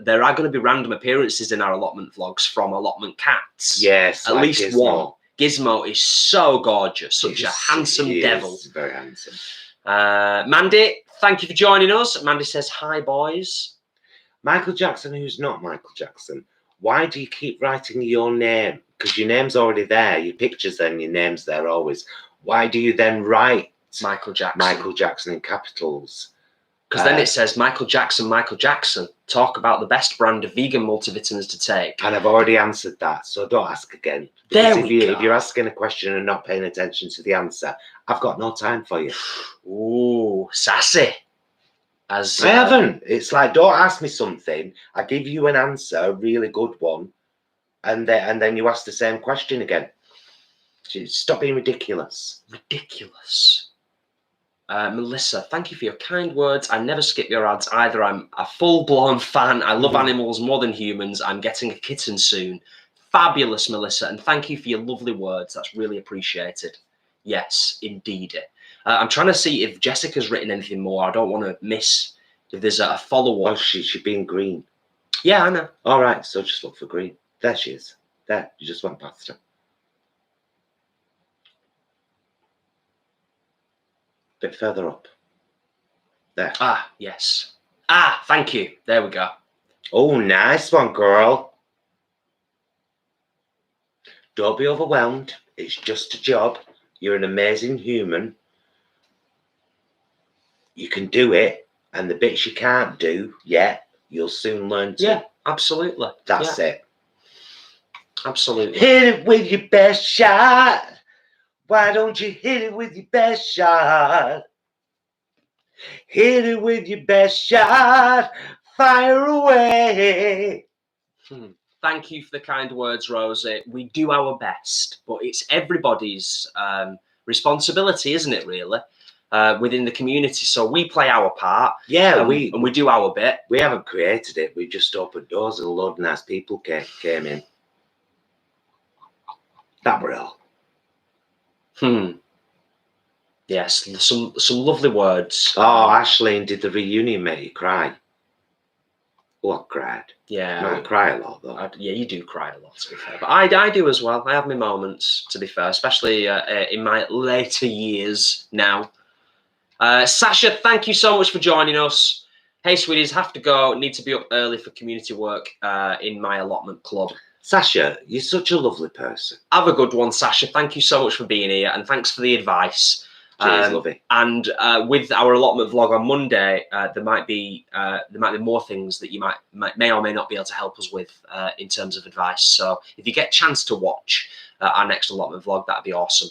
There are going to be random appearances in our allotment vlogs from allotment cats. Yes, at like least Gizmo. one. Gizmo is so gorgeous, such a handsome devil. Very handsome. Mandy, thank you for joining us. Mandy says, hi, boys. Michael Jackson, who's not Michael Jackson, why do you keep writing your name? Because your name's already there, your picture's there, and your name's there always. Why do you then write Michael Jackson in capitals? Because then it says Michael Jackson, talk about the best brand of vegan multivitamins to take. And I've already answered that, so don't ask again. There Because we go. if you're asking a question and not paying attention to the answer, I've got no time for you. Ooh, sassy. I haven't. It's like, don't ask me something. I give you an answer, a really good one, and then you ask the same question again. Stop being ridiculous. Ridiculous. Melissa, thank you for your kind words. I never skip your ads either. I'm a full-blown fan. I love animals more than humans. I'm getting a kitten soon. Fabulous, Melissa, and thank you for your lovely words. That's really appreciated. Yes, indeed. I'm trying to see if Jessica's written anything more. I don't want to miss if there's a follow-up. Oh, she's being green. Yeah, I know. All right, so just look for green. There she is. There, you just went past her. Bit further up. There. Ah, yes. Ah, thank you. There we go. Oh, nice one, girl. Don't be overwhelmed. It's just a job. You're an amazing human. You can do it. And the bits you can't do yet, you'll soon learn to. Yeah, absolutely. That's it. Absolutely. Hit it with your best shot. Why don't you hit it with your best shot? Hit it with your best shot. Fire away. Thank you for the kind words, Rosie. We do our best, but it's everybody's responsibility, isn't it, really, within the community? So we play our part. Yeah, and we do our bit. We haven't created it. We just opened doors and a load of nice people came in. That were all. Yes, some lovely words. Oh, Ashleen, did the reunion make you cry? Oh, I cried. Yeah. I cry a lot, though. Yeah, you do cry a lot, to be fair. But I do as well. I have my moments, to be fair, especially in my later years now. Sasha, thank you so much for joining us. Hey, sweeties, have to go. Need to be up early for community work in my allotment club. Sasha, you're such a lovely person. Have a good one, Sasha. Thank you so much for being here, and thanks for the advice. Cheers, lovey. And with our allotment vlog on Monday, there might be more things that you may or may not be able to help us with in terms of advice. So if you get a chance to watch our next allotment vlog, that'd be awesome.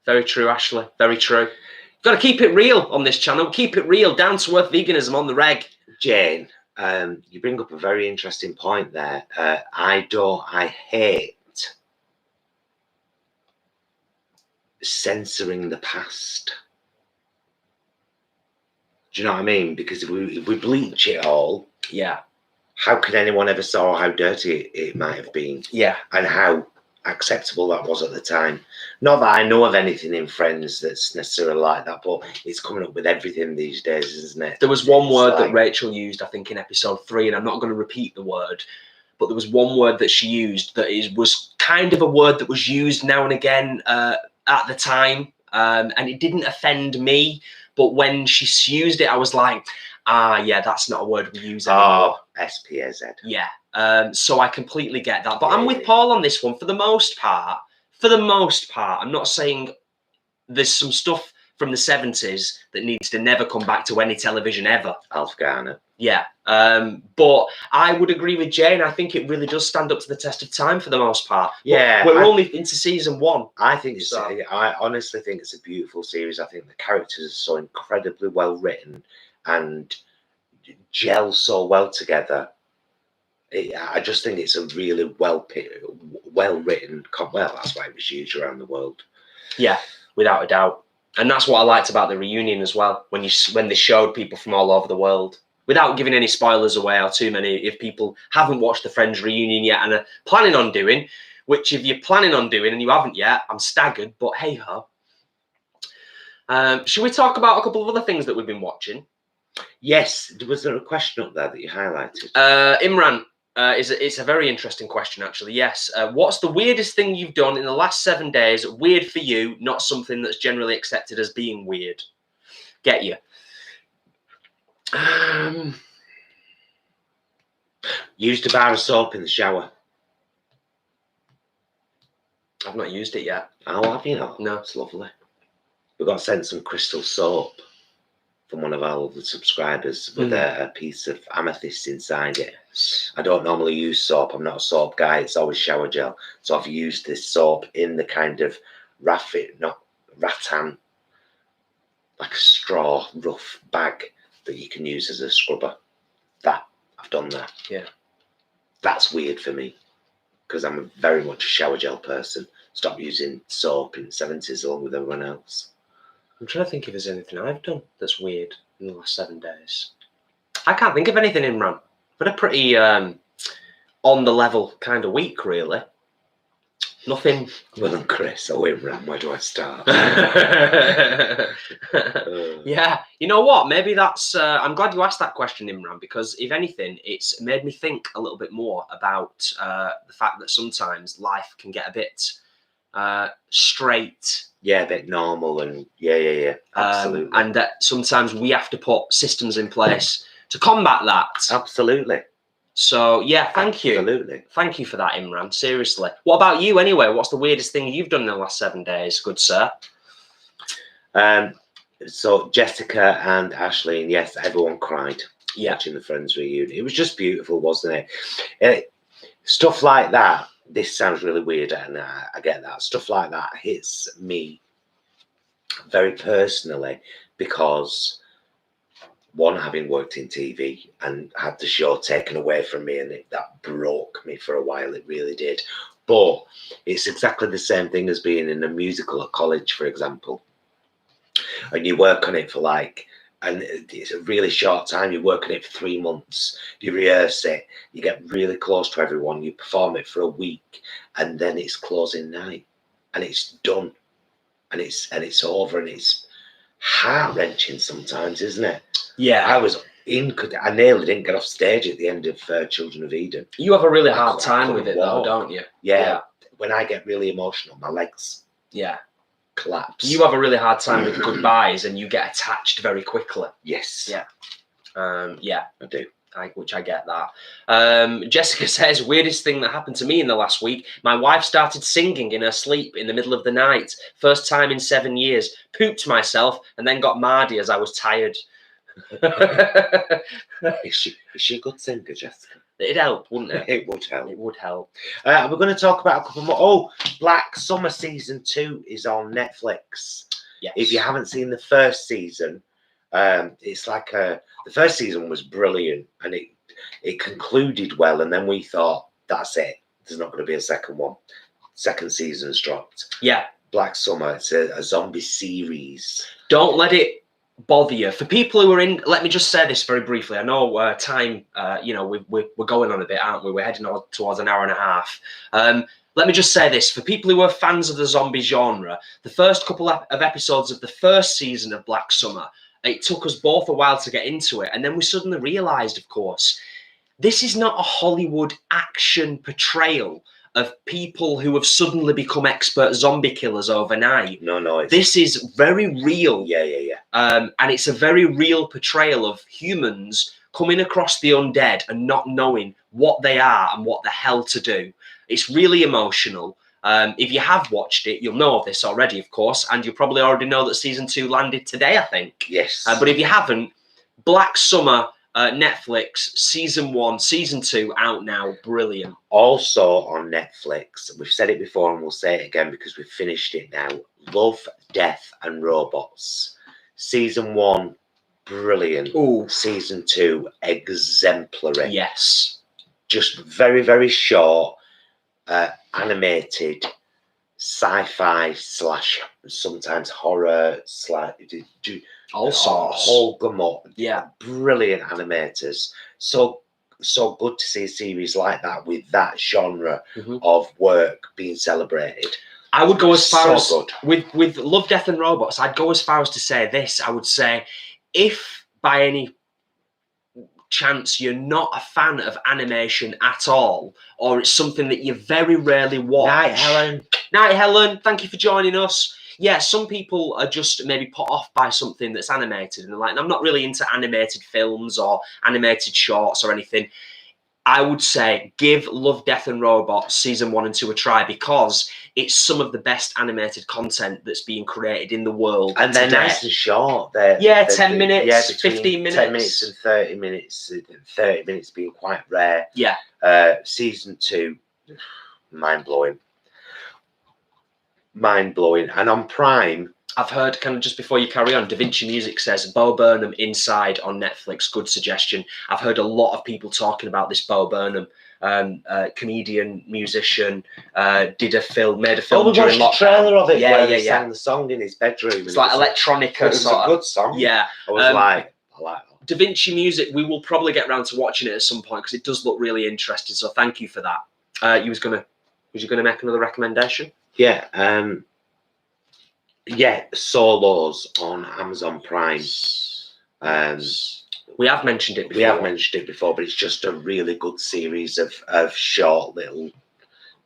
Very true, Ashley. Very true. Got to keep it real on this channel. Keep it real. Down to earth veganism on the reg. Jane, you bring up a very interesting point there. I hate censoring the past. Do you know what I mean? Because if we bleach it all, yeah, how can anyone ever saw how dirty it might have been? Yeah, and how acceptable that was at the time. Not that I know of anything in Friends that's necessarily like that, but it's coming up with everything these days, isn't it? There was one word that Rachel used, I think, in episode 3, and I'm not going to repeat the word, but there was one word that she used that was kind of a word that was used now and again at the time, and it didn't offend me, but when she used it, I was like, yeah, that's not a word we use anymore. Oh, S-P-A-Z. Yeah. So I completely get that. But I'm with Paul on this one for the most part. For the most part, I'm not saying there's some stuff from the 70s that needs to never come back to any television ever. Alf Garner. Yeah. But I would agree with Jane. I think it really does stand up to the test of time for the most part. Yeah. But we're only into season 1. I think it's, I honestly think it's a beautiful series. I think the characters are so incredibly well written, and gel so well together. I just think it's a really well written. Well, that's why it was huge around the world. Yeah, without a doubt. And that's what I liked about the reunion as well. When they showed people from all over the world, without giving any spoilers away or too many, if people haven't watched the Friends reunion yet and are planning on doing, which if you're planning on doing and you haven't yet, I'm staggered, but hey ho. Should we talk about a couple of other things that we've been watching? Yes. Was there a question up there that you highlighted? Imran, it's a very interesting question, actually. Yes. What's the weirdest thing you've done in the last 7 days? Weird for you, not something that's generally accepted as being weird. Get you. Used a bar of soap in the shower. I've not used it yet. Oh, have you not? No. It's lovely. We got sent some crystal soap from one of our lovely subscribers with a piece of amethyst inside it. I don't normally use soap. I'm not a soap guy. It's always shower gel. So I've used this soap in the kind of rattan, like a straw rough bag that you can use as a scrubber. I've done that. Yeah. That's weird for me because I'm very much a shower gel person. Stopped using soap in the 70s along with everyone else. I'm trying to think if there's anything I've done that's weird in the last 7 days. I can't think of anything, Imran. But a pretty on the level kind of week, really. Nothing. Well, Chris, Imran, where do I start? Yeah, you know what? Maybe that's. I'm glad you asked that question, Imran, because if anything, it's made me think a little bit more about the fact that sometimes life can get a bit straight. Yeah, a bit normal and yeah, absolutely. And that sometimes we have to put systems in place to combat that. Absolutely. So yeah, thank you. Absolutely. Thank you for that, Imran. Seriously. What about you anyway? What's the weirdest thing you've done in the last 7 days, good sir? So Jessica and Ashleen, yes, everyone cried watching the Friends reunion. It was just beautiful, wasn't it? Stuff like that. This sounds really weird, and I get that. Stuff like that hits me very personally because, one, having worked in TV and had the show taken away from me, and that broke me for a while. It really did. But it's exactly the same thing as being in a musical at college, for example. And you work on it for and it's a really short time. You work on it for 3 months. You rehearse it. You get really close to everyone. You perform it for a week, and then it's closing night, and it's done, and it's over, and it's heart-wrenching sometimes, isn't it? Yeah. I nearly didn't get off stage at the end of Children of Eden. You have a really hard time with it, though, don't you? Yeah. When I get really emotional, my legs collapse. You have a really hard time with goodbyes, and you get attached very quickly. Yes. Yeah. I do. Which I get that. Jessica says, weirdest thing that happened to me in the last week. My wife started singing in her sleep in the middle of the night. First time in 7 years. Pooped myself and then got mardy as I was tired. Is she a good singer, Jessica? It'd help, wouldn't it? It would help. It would help. We're going to talk about a couple more. Oh, Black Summer Season 2 is on Netflix. Yes. If you haven't seen the first season, it's like the first season was brilliant, and it concluded well, and then we thought, that's it. There's not going to be a second one. Second season's dropped. Yeah. Black Summer, it's a zombie series. Don't let it bother you. For people who are in, let me just say this very briefly. I know time, we're going on a bit, aren't we? We're heading on towards an hour and a half. Let me just say this. For people who are fans of the zombie genre, the first couple of episodes of the first season of Black Summer, it took us both a while to get into it. And then we suddenly realised, of course, this is not a Hollywood action portrayal of people who have suddenly become expert zombie killers overnight. No. This is very real. Yeah. And it's a very real portrayal of humans coming across the undead and not knowing what they are and what the hell to do. It's really emotional. If you have watched it, you'll know of this already, of course, and you probably already know that season 2 landed today, I think. Yes. But if you haven't, Black Summer, Netflix, season 1, season 2 out now. Brilliant. Also on Netflix, we've said it before and we'll say it again because we've finished it now. Love, Death and Robots. Season 1 brilliant. Ooh. Season 2, exemplary. Yes. Just very, very short, animated, sci-fi / sometimes horror / All sorts. whole gamut. Yeah. Brilliant animators. So good to see a series like that with that genre of work being celebrated. I would go as far as good. with Love, Death and Robots. I'd go as far as to say this. I would say, if by any chance you're not a fan of animation at all, or it's something that you very rarely watch. Night, Helen. Night, Helen. Thank you for joining us. Yeah, some people are just maybe put off by something that's animated, and they're like, I'm not really into animated films or animated shorts or anything. I would say give Love, Death and Robots season 1 and 2 a try, because it's some of the best animated content that's being created in the world. And they're today. Nice and short. 10 minutes, 15 minutes. 10 minutes and 30 minutes. 30 minutes being quite rare. Yeah. Season 2, mind-blowing. Mind-blowing. And on Prime, I've heard, kind of just before you carry on, Da Vinci Music says Bo Burnham Inside on Netflix. Good suggestion. I've heard a lot of people talking about this Bo Burnham, comedian, musician, made a film we during watched lockdown. the trailer of it. Yeah, where yeah, he yeah. sang the song in his bedroom. It's like electronica. It was a good song. Yeah. I was like, I like that. Da Vinci Music, we will probably get around to watching it at some point, because it does look really interesting. So thank you for that. Was you gonna make another recommendation? Yeah. Yeah, Solos on Amazon Prime. We have mentioned it before. We have mentioned it before, but it's just a really good series of short little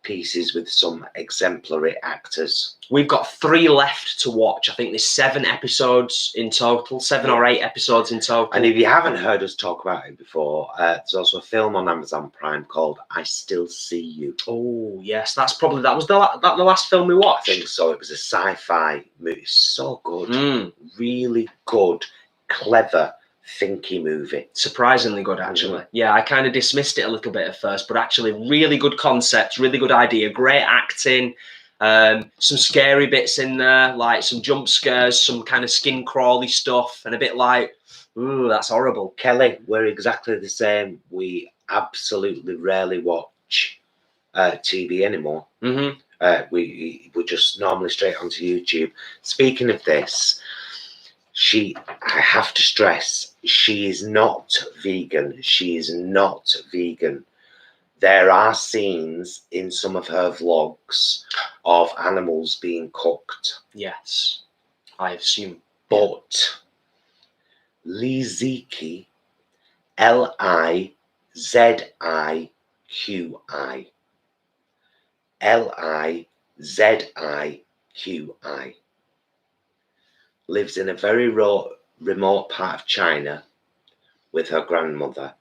pieces with some exemplary actors. We've got 3 left to watch. I think there's 7 episodes in total, 7 or 8 episodes in total. And if you haven't heard us talk about it before, there's also a film on Amazon Prime called I Still See You. Oh, yes. That was the last film we watched? I think so. It was a sci-fi movie. So good. Really good, clever, thinky movie. Surprisingly good, actually. Yeah, I kind of dismissed it a little bit at first, but actually really good concept, really good idea, great acting, some scary bits in there, like some jump scares, some kind of skin crawly stuff, and a bit like, ooh, that's horrible. Kelly, we're exactly the same. We absolutely rarely watch TV anymore. We just normally straight onto YouTube. Speaking of this, I have to stress, she is not vegan. She is not vegan. There are scenes in some of her vlogs of animals being cooked. Yes, I assume. But Liziqi, Liziqi, Liziqi, lives in a very remote part of China with her grandmother,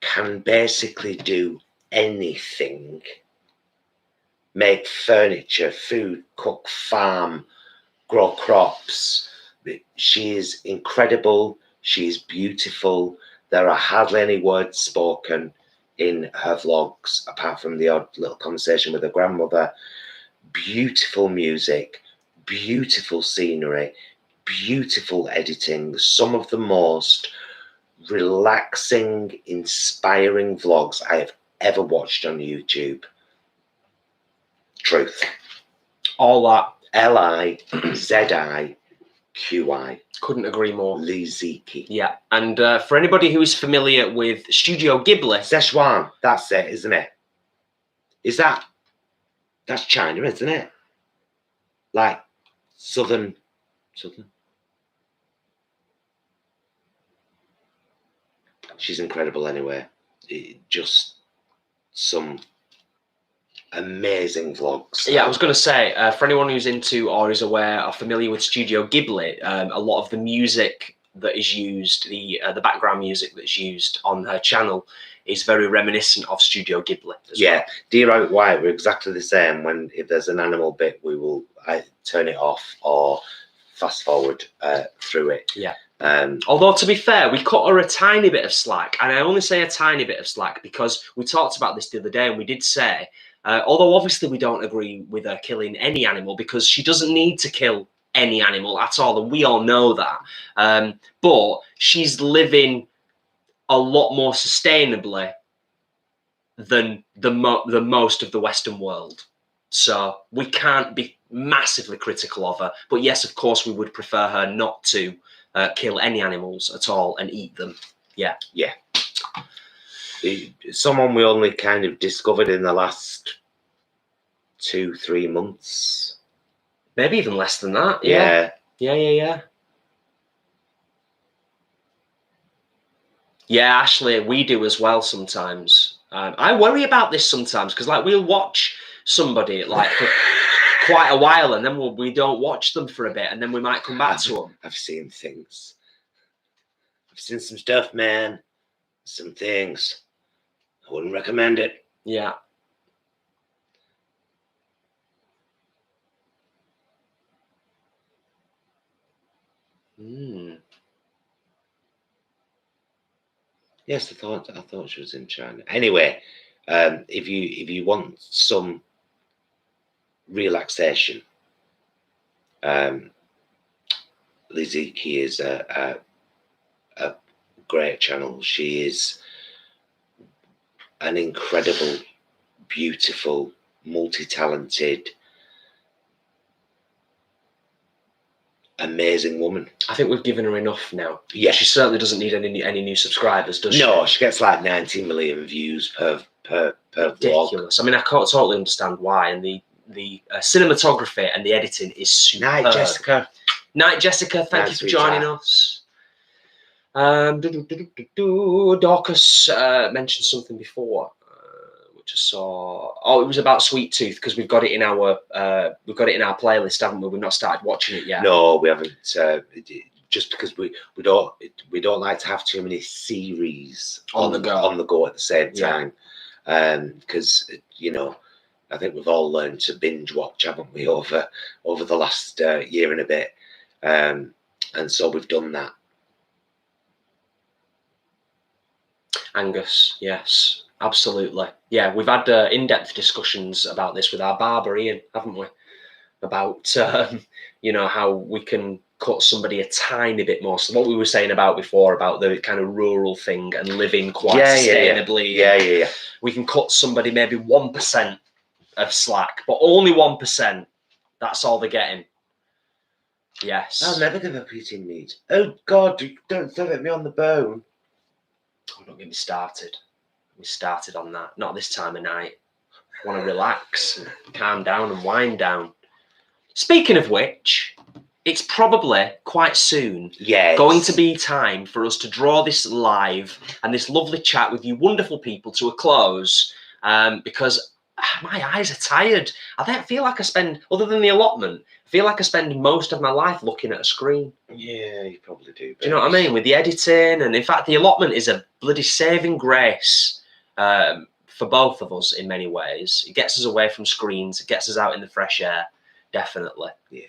can basically do anything, make furniture, food, cook, farm, grow crops. She is incredible. She is beautiful. There are hardly any words spoken in her vlogs, apart from the odd little conversation with her grandmother. Beautiful music, beautiful scenery, beautiful editing. Some of the most relaxing, inspiring vlogs I have ever watched on YouTube. Truth. All that. Liziqi. Couldn't agree more. Liziqi. Yeah, and for anybody who is familiar with Studio Ghibli, Szechuan, that's it, isn't it? That's China, isn't it? Like southern. She's incredible anyway. Just some amazing vlogs. Yeah, I was going to say, for anyone who's into or is aware or familiar with Studio Ghibli, a lot of the music that is used, the background music that's used on her channel is very reminiscent of Studio Ghibli as well. Dear Rabbit White, we're exactly the same. If there's an animal bit, we will turn it off or fast forward through it. Yeah. Although, to be fair, we cut her a tiny bit of slack, and I only say a tiny bit of slack because we talked about this the other day, and we did say, although obviously we don't agree with her killing any animal, because she doesn't need to kill any animal at all, and we all know that. But she's living a lot more sustainably than the most of the Western world. So we can't be massively critical of her. But yes, of course, we would prefer her not to kill any animals at all and eat them. Yeah. Yeah. Someone we only kind of discovered in the last 2-3 months. Maybe even less than that. Yeah. Yeah. Yeah, Ashley, we do as well sometimes. I worry about this sometimes because, like, we'll watch somebody like for quite a while, and then we don't watch them for a bit, and then we might come back to them. I've seen things. I've seen some stuff, man. Some things. I wouldn't recommend it. Yeah. Yes, I thought she was in China. Anyway, if you want some relaxation, Lizzie Key is a great channel. She is an incredible, beautiful, multi-talented, amazing woman. I think we've given her enough now. Yeah, she certainly doesn't need any new subscribers, does she? No, she gets like 90 million views per ridiculous. vlog. I mean, I can't totally understand why. And the cinematography and the editing is superb. Night, Jessica. Night, Jessica. Thank you for joining us. Dorcas mentioned something before, which I saw. Oh, it was about Sweet Tooth because we've got it in our playlist, haven't we? We've not started watching it yet. No, we haven't. Just because we don't like to have too many series on the go at the same time, because I think we've all learned to binge watch, haven't we, over the last year and a bit, and so we've done that. Angus, yes, absolutely. Yeah, we've had in-depth discussions about this with our barber, Ian, haven't we? About, how we can cut somebody a tiny bit more. So what we were saying about before, about the kind of rural thing and living quite sustainably. Yeah. We can cut somebody maybe 1% of slack, but only 1%. That's all they're getting. Yes. I'll never give up eating meat. Oh, God, don't throw at me on the bone. Oh, don't get me started. We started on that. Not this time of night. I want to relax and calm down and wind down. Speaking of which, it's probably quite soon going to be time for us to draw this live and this lovely chat with you wonderful people to a close, because my eyes are tired. I feel like I spend, other than the allotment, I feel like I spend most of my life looking at a screen. Yeah, you probably do. Do you know what I mean? With the editing, and in fact, the allotment is a bloody saving grace for both of us in many ways. It gets us away from screens. It gets us out in the fresh air. Definitely. Yeah.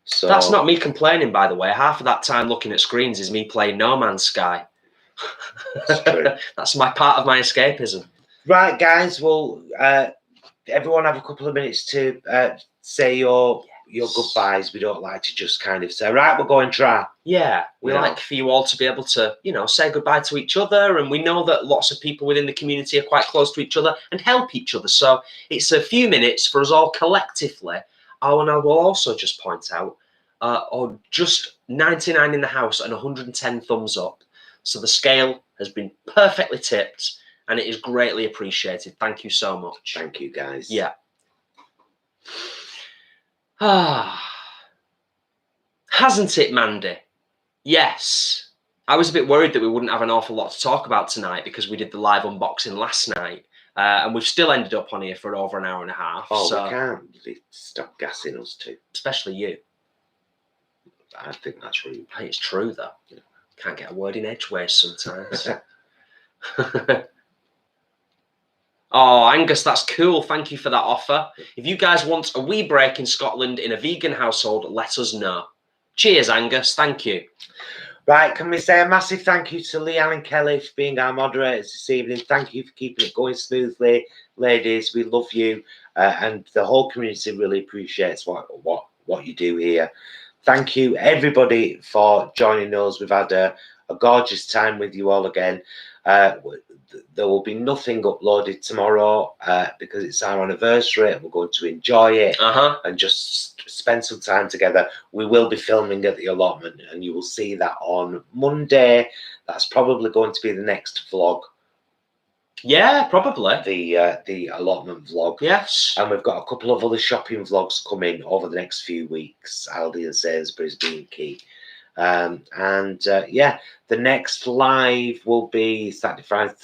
So that's not me complaining, by the way. Half of that time looking at screens is me playing No Man's Sky. That's true. That's my part of my escapism. Right, guys. Well, everyone have a couple of minutes to say your goodbyes. We don't like to just kind of say, right, we're going try. Yeah, we like for you all to be able to, say goodbye to each other. And we know that lots of people within the community are quite close to each other and help each other. So it's a few minutes for us all collectively. Oh, and I will also just point out, just 99 in the house and 110 thumbs up. So the scale has been perfectly tipped and it is greatly appreciated. Thank you so much. Thank you, guys. Yeah. Hasn't it, Mandy? Yes. I was a bit worried that we wouldn't have an awful lot to talk about tonight because we did the live unboxing last night. And we've still ended up on here for over an hour and a half. Oh, so we can't stop gassing us too. Especially you. I think that's rude. Hey, it's true, though. Yeah. Can't get a word in edgeways sometimes. Oh, Angus, that's cool. Thank you for that offer. If you guys want a wee break in Scotland in a vegan household, let us know. Cheers, Angus. Thank you. Right, can we say a massive thank you to Leanne and Kelly for being our moderators this evening. Thank you for keeping it going smoothly. Ladies, we love you. and the whole community really appreciates what you do here. Thank you, everybody, for joining us. We've had a gorgeous time with you all again. There will be nothing uploaded tomorrow because it's our anniversary. We're going to enjoy it and just spend some time together. We will be filming at the allotment, and you will see that on Monday. That's probably going to be the next vlog. Yeah, probably. The allotment vlog. Yes. And we've got a couple of other shopping vlogs coming over the next few weeks. Aldi and Sainsbury's being key. Yeah, the next live will be Saturday, Friday,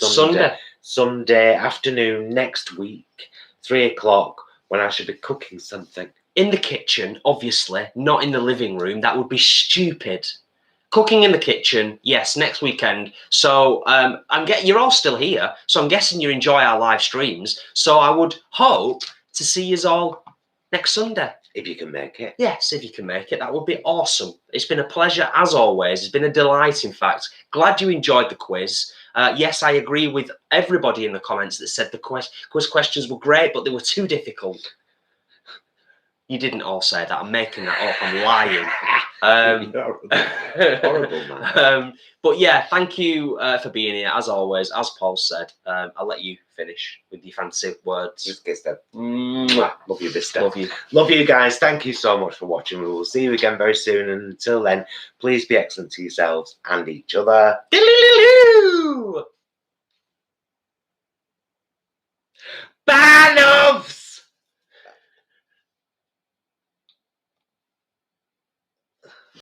Sunday afternoon next week, 3 o'clock, when I should be cooking something. In the kitchen, obviously, not in the living room. That would be stupid. Cooking in the kitchen, yes, next weekend. So you're all still here, so I'm guessing you enjoy our live streams. So I would hope to see you all next Sunday. If you can make it. Yes, if you can make it, that would be awesome. It's been a pleasure, as always. It's been a delight, in fact. Glad you enjoyed the quiz. Yes, I agree with everybody in the comments that said the quiz questions were great, but they were too difficult. You didn't all say that. I'm making that up. I'm lying. Horrible, man. But yeah, thank you for being here, as always. As Paul said, I'll let you finish with your fancy words. Just kiss them. Love you, Vista. Love you. Love you guys. Thank you so much for watching. We will see you again very soon. And until then, please be excellent to yourselves and each other.